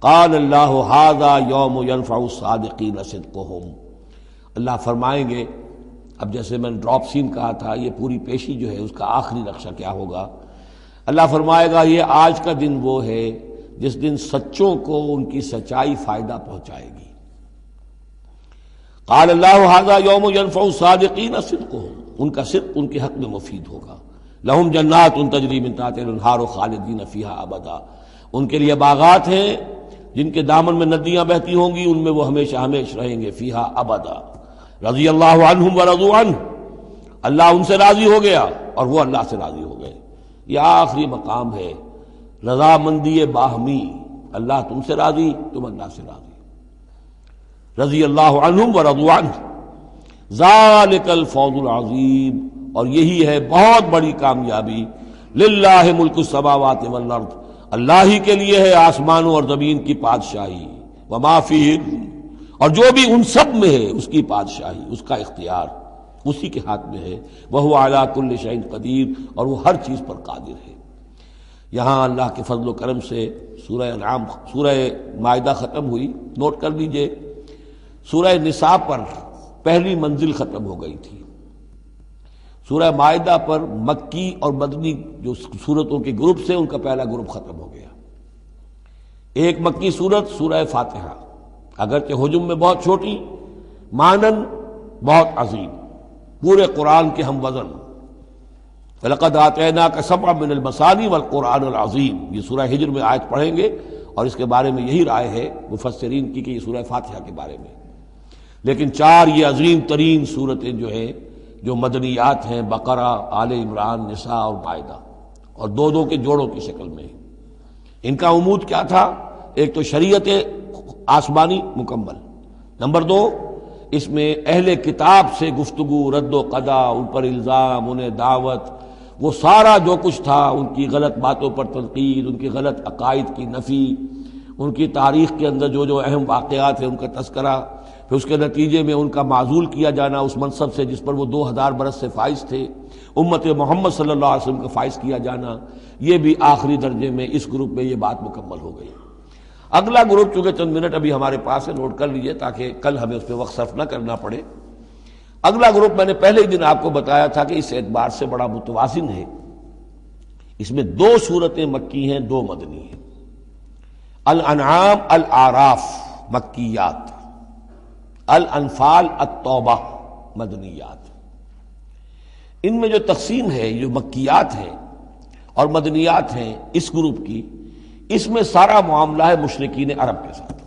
[SPEAKER 1] قال اللہ ھذا یوم ینفع الصادقین صدقہم، اللہ فرمائیں گے، اب جیسے میں نے ڈراپ سین کہا تھا، یہ پوری پیشی جو ہے اس کا آخری نقشہ کیا ہوگا۔ اللہ فرمائے گا یہ آج کا دن وہ ہے جس دن سچوں کو ان کی سچائی فائدہ پہنچائے گی۔ قال اللہ ھذا یوم ینفع الصادقین صدقہم، ان کا صدق ان کے حق میں مفید ہوگا۔ لہم جنات تجری من تحتہا الانہار خالدین فیہا ابدا، ان کے لیے باغات ہیں جن کے دامن میں ندیاں بہتی ہوں گی، ان میں وہ ہمیشہ ہمیشہ رہیں گے، فیہا ابدا۔ رضی اللہ عنہم ورضوا عنہ، اللہ ان سے راضی ہو گیا اور وہ اللہ سے راضی ہو گئے۔ یہ آخری مقام ہے، رضامندی باہمی، اللہ تم سے راضی، تم اللہ سے راضی۔ رضی اللہ عنہم ورضوا عنہ، ذالک الفوز العظیم، اور یہی ہے بہت بڑی کامیابی۔ للہ ملک السماوات والارض، اللہ ہی کے لیے ہے آسمانوں اور زمین کی بادشاہی، وما فیہن، اور جو بھی ان سب میں ہے اس کی بادشاہی، اس کا اختیار اسی کے ہاتھ میں ہے۔ وہو علی کل شیء قدیر، اور وہ ہر چیز پر قادر ہے۔ یہاں اللہ کے فضل و کرم سے سورہ انعام، سورہ مائدہ ختم ہوئی، نوٹ کر لیجئے، سورہ نساء پر پہلی منزل ختم ہو گئی تھی۔ سورہ مائدہ پر مکی اور مدنی جو سورتوں کے گروپ سے ان کا پہلا گروپ ختم ہو گیا۔ ایک مکی سورت سورہ فاتحہ، اگرچہ حجم میں بہت چھوٹی، مانن بہت عظیم، پورے قرآن کے ہم وزن۔ وَلَقَدْ آتَيْنَاكَ سَبْعًا مِنَ الْمَثَانِي وَالْقُرْآنِ الْعَظِيمِ، یہ سورہ ہجر میں آیت پڑھیں گے اور اس کے بارے میں یہی رائے ہے مفسرین کی کہ یہ سورہ فاتحہ کے بارے میں۔ لیکن چار یہ عظیم ترین صورتیں جو ہیں، جو مدنیات ہیں، بقرہ، آل عمران، نساء اور مائدہ، اور دو دو کے جوڑوں کی شکل میں۔ ان کا عمود کیا تھا؟ ایک تو شریعت آسمانی مکمل، نمبر دو اس میں اہل کتاب سے گفتگو، رد و قضا، ان پر الزام، انہیں دعوت، وہ سارا جو کچھ تھا، ان کی غلط باتوں پر تنقید، ان کی غلط عقائد کی نفی، ان کی تاریخ کے اندر جو جو اہم واقعات ہیں ان کا تذکرہ، پھر اس کے نتیجے میں ان کا معزول کیا جانا اس منصب سے جس پر وہ 2000 برس سے فائز تھے، امت محمد صلی اللہ علیہ وسلم کا فائز کیا جانا، یہ بھی آخری درجے میں اس گروپ میں یہ بات مکمل ہو گئی۔ اگلا گروپ، چونکہ چند منٹ ابھی ہمارے پاس ہے، نوٹ کر لیجئے تاکہ کل ہمیں اس پہ وقت صرف نہ کرنا پڑے۔ اگلا گروپ میں نے پہلے ہی دن آپ کو بتایا تھا کہ اس اعتبار سے بڑا متوازن ہے، اس میں 2 سورتیں مکی ہیں، 2 مدنی ہیں۔ الانعام الاعراف مکیات، الانفال التوبہ مدنیات۔ ان میں جو تقسیم ہے، جو مکیات ہیں اور مدنیات ہیں اس گروپ کی، اس میں سارا معاملہ ہے مشرکین عرب کے ساتھ۔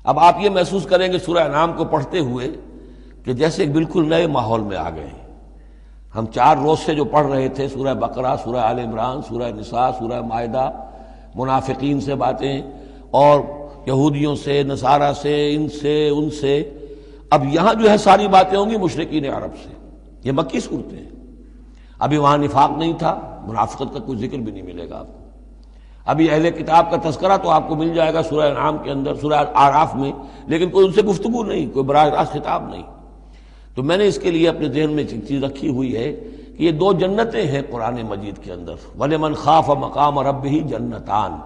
[SPEAKER 1] اب آپ یہ محسوس کریں گے سورہ انعام کو پڑھتے ہوئے کہ جیسے ایک بالکل نئے ماحول میں آ گئے ہیں۔ ہم 4 روز سے جو پڑھ رہے تھے، سورہ بقرہ، سورہ آل عمران، سورہ نساء، سورہ مائدہ، منافقین سے باتیں اور یہودیوں سے، نصارہ سے، ان سے، اب یہاں جو ہے ساری باتیں ہوں گی مشرکین عرب سے۔ یہ مکی صورتیں ہیں۔ ابھی وہاں نفاق نہیں تھا، منافقت کا کوئی ذکر بھی نہیں ملے گا آپ کو۔ ابھی اہل کتاب کا تذکرہ تو آپ کو مل جائے گا سورہ انعام کے اندر، سورہ اعراف میں، لیکن کوئی ان سے گفتگو نہیں، کوئی براہ راست خطاب نہیں۔ تو میں نے اس کے لیے اپنے ذہن میں ایک چیز رکھی ہوئی ہے کہ یہ 2 جنتیں ہیں قرآن مجید کے اندر، وَلِمَنْ خَافَ مَقَامَ رَبِّهِ جنتان۔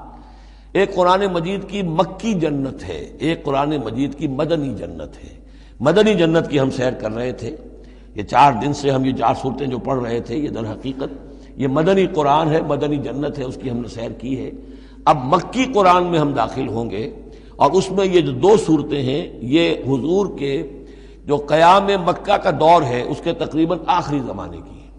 [SPEAKER 1] ایک قرآن مجید کی مکی جنت ہے، ایک قرآن مجید کی مدنی جنت ہے۔ مدنی جنت کی ہم سیر کر رہے تھے، یہ 4 دن سے ہم یہ 4 صورتیں جو پڑھ رہے تھے، یہ در حقیقت یہ مدنی قرآن ہے، مدنی جنت ہے، اس کی ہم نے سیر کی ہے۔ اب مکی قرآن میں ہم داخل ہوں گے، اور اس میں یہ جو 2 صورتیں ہیں، یہ حضور کے جو قیام مکہ کا دور ہے اس کے تقریباً آخری زمانے کی ہے۔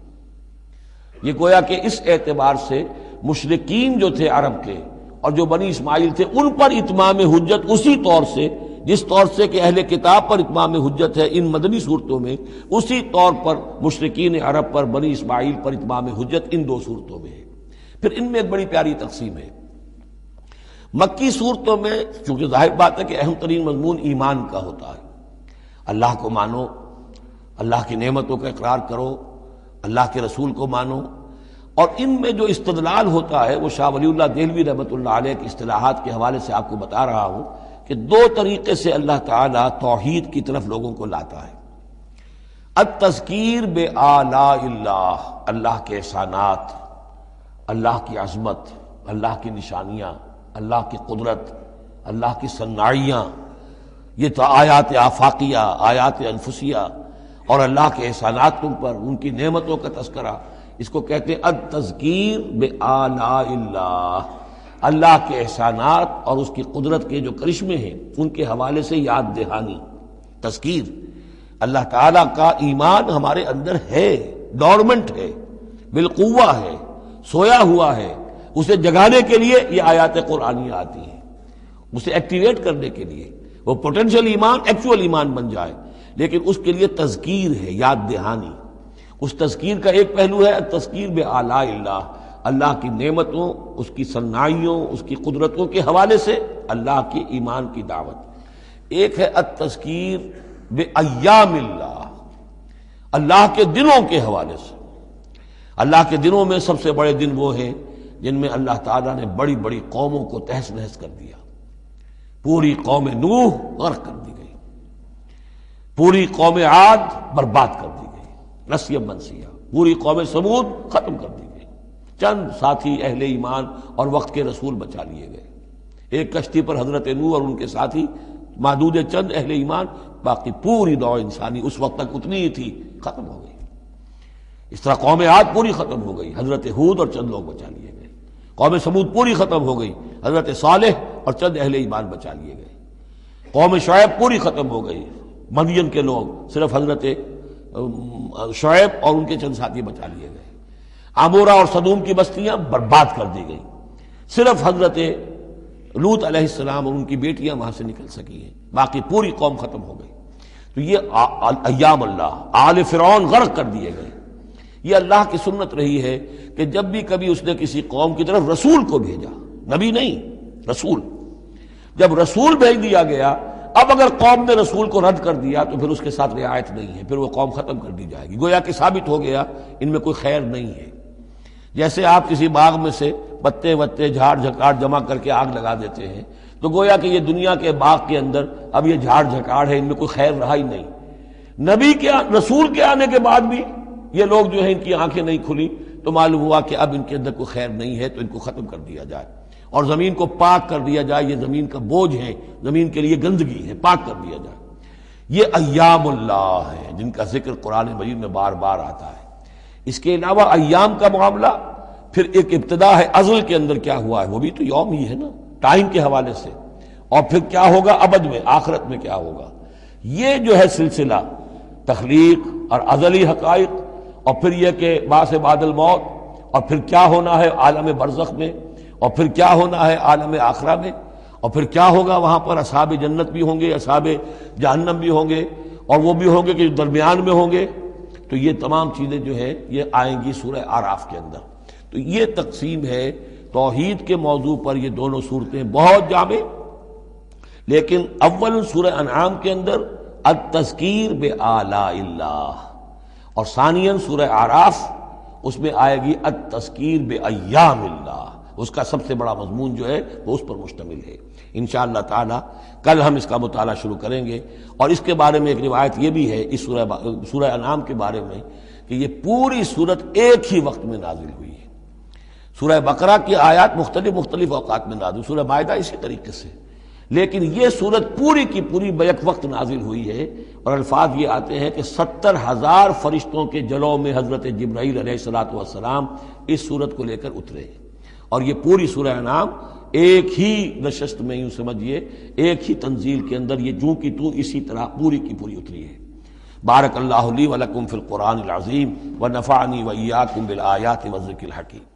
[SPEAKER 1] یہ گویا کہ اس اعتبار سے مشرکین جو تھے عرب کے اور جو بنی اسماعیل تھے، ان پر اتمام حجت اسی طور سے جس طور سے کہ اہل کتاب پر اتمام حجت ہے ان مدنی صورتوں میں، اسی طور پر مشرکین عرب پر، بنی اسماعیل پر اتمام حجت ان 2 صورتوں میں ہے۔ پھر ان میں ایک بڑی پیاری تقسیم ہے۔ مکی صورتوں میں چونکہ ظاہر بات ہے کہ اہم ترین مضمون ایمان کا ہوتا ہے، اللہ کو مانو، اللہ کی نعمتوں کا اقرار کرو، اللہ کے رسول کو مانو، اور ان میں جو استدلال ہوتا ہے وہ شاہ ولی اللہ دہلوی رحمۃ اللہ علیہ کی اصطلاحات کے حوالے سے آپ کو بتا رہا ہوں کہ 2 طریقے سے اللہ تعالیٰ توحید کی طرف لوگوں کو لاتا ہے۔ التذکیر بآلاء اللہ، اللہ کے احسانات، اللہ کی عظمت، اللہ کی نشانیاں، اللہ کی قدرت، اللہ کی صناعیاں، یہ تو آیات آفاقیہ، آیات انفسیہ، اور اللہ کے احسانات تم پر، ان کی نعمتوں کا تذکرہ، اس کو کہتے ہیں التذکیر بآلاء اللہ، اللہ کے احسانات اور اس کی قدرت کے جو کرشمے ہیں ان کے حوالے سے یاد دہانی، تذکیر۔ اللہ تعالیٰ کا ایمان ہمارے اندر ہے، ڈورمنٹ ہے، بالقوہ ہے، سویا ہوا ہے، اسے جگانے کے لیے یہ آیات قرآنیہ آتی ہیں، اسے ایکٹیویٹ کرنے کے لیے وہ پوٹینشیل ایمان ایکچوئل ایمان بن جائے، لیکن اس کے لیے تذکیر ہے، یاد دہانی۔ اس تذکیر کا ایک پہلو ہے تذکیر بآلاء اللہ، اللہ کی نعمتوں، اس کی صناعیوں، اس کی قدرتوں کے حوالے سے اللہ کی ایمان کی دعوت۔ ایک ہے التذکیر بایام اللہ، اللہ کے دنوں کے حوالے سے۔ اللہ کے دنوں میں سب سے بڑے دن وہ ہیں جن میں اللہ تعالیٰ نے بڑی بڑی قوموں کو تہس نہس کر دیا۔ پوری قوم نوح غرق کر دی گئی، پوری قوم عاد برباد کر دی گئی، نسیا منسیہ، پوری قوم سمود ختم کر دی گئی، چند ساتھی اہل ایمان اور وقت کے رسول بچا لیے گئے۔ ایک کشتی پر حضرت نوح اور ان کے ساتھی، محدود چند اہل ایمان، باقی پوری نوع انسانی اس وقت تک اتنی ہی تھی، ختم ہو گئی۔ اس طرح قوم عاد پوری ختم ہو گئی، حضرت ہود اور چند لوگ بچا لیے گئے۔ قوم سمود پوری ختم ہو گئی، حضرت صالح اور چند اہل ایمان بچا لیے گئے۔ قوم شعیب پوری ختم ہو گئی، مدین کے لوگ، صرف حضرت شعیب اور ان کے چند ساتھی بچا لیے گئے۔ عمورہ اور صدوم کی بستیاں برباد کر دی گئی، صرف حضرت لوط علیہ السلام اور ان کی بیٹیاں وہاں سے نکل سکی ہیں، باقی پوری قوم ختم ہو گئی۔ تو یہ ایام اللہ، آل فرعون غرق کر دیے گئے۔ یہ اللہ کی سنت رہی ہے کہ جب بھی کبھی اس نے کسی قوم کی طرف رسول کو بھیجا، نبی نہیں، رسول، جب رسول بھیج دیا گیا، اب اگر قوم نے رسول کو رد کر دیا تو پھر اس کے ساتھ رعایت نہیں ہے، پھر وہ قوم ختم کر دی جائے گی، گویا کہ ثابت ہو گیا ان میں کوئی خیر نہیں ہے۔ جیسے آپ کسی باغ میں سے پتے وتے جھاڑ جھکاڑ جمع کر کے آگ لگا دیتے ہیں تو گویا کہ یہ دنیا کے باغ کے اندر اب یہ جھاڑ جھکاڑ ہے، ان میں کوئی خیر رہا ہی نہیں۔ نبی کے رسول کے آنے کے بعد بھی یہ لوگ جو ہیں ان کی آنکھیں نہیں کھلی تو معلوم ہوا کہ اب ان کے اندر کوئی خیر نہیں ہے، تو ان کو ختم کر دیا جائے اور زمین کو پاک کر دیا جائے، یہ زمین کا بوجھ ہے، زمین کے لیے گندگی ہے، پاک کر دیا جائے۔ یہ ایام اللہ ہے جن کا ذکر قرآن مجید میں بار بار آتا ہے۔ اس کے علاوہ ایام کا معاملہ پھر ایک ابتدا ہے، ازل کے اندر کیا ہوا ہے وہ بھی تو یوم ہی ہے نا، ٹائم کے حوالے سے، اور پھر کیا ہوگا ابد میں، آخرت میں کیا ہوگا۔ یہ جو ہے سلسلہ تخلیق اور ازلی حقائق، اور پھر یہ کہ بعث بعد الموت، اور پھر کیا ہونا ہے عالم برزخ میں، اور پھر کیا ہونا ہے عالم آخرہ میں، اور پھر کیا ہوگا وہاں پر اصحاب جنت بھی ہوں گے، اصحاب جہنم بھی ہوں گے، اور وہ بھی ہوں گے کہ جو درمیان میں ہوں گے۔ تو یہ تمام چیزیں جو ہے یہ آئیں گی سورہ اعراف کے اندر۔ تو یہ تقسیم ہے توحید کے موضوع پر، یہ دونوں صورتیں بہت جامع، لیکن اول سورہ انعام کے اندر التذکیر بآلاء اللہ، اور ثانیاً سورہ اعراف اس میں آئے گی التذکیر بایام اللہ۔ اس کا سب سے بڑا مضمون جو ہے وہ اس پر مشتمل ہے۔ انشاءاللہ تعالی کل ہم اس کا مطالعہ شروع کریں گے، اور اس کے بارے میں ایک روایت یہ بھی ہے اس سورہ انعام کے بارے میں کہ یہ پوری سورت ایک ہی وقت میں نازل ہوئی ہے۔ سورہ بقرہ کی آیات مختلف اوقات میں نازل، سورہ مائدہ اسی طریقے سے، لیکن یہ سورت پوری کی پوری بیک وقت نازل ہوئی ہے، اور الفاظ یہ آتے ہیں کہ 70,000 فرشتوں کے جلوں میں حضرت جبرائیل علیہ السلام اس سورت کو لے کر اترے، اور یہ پوری سورہ انعام ایک ہی نشست میں، یوں سمجھیے ایک ہی تنزیل کے اندر یہ جوں کی توں اسی طرح پوری کی پوری اتری ہے۔ بارک اللہ لی ولکم فی القرآن العظیم ونفعنی وإیاکم بالآیات والذکر الحکیم۔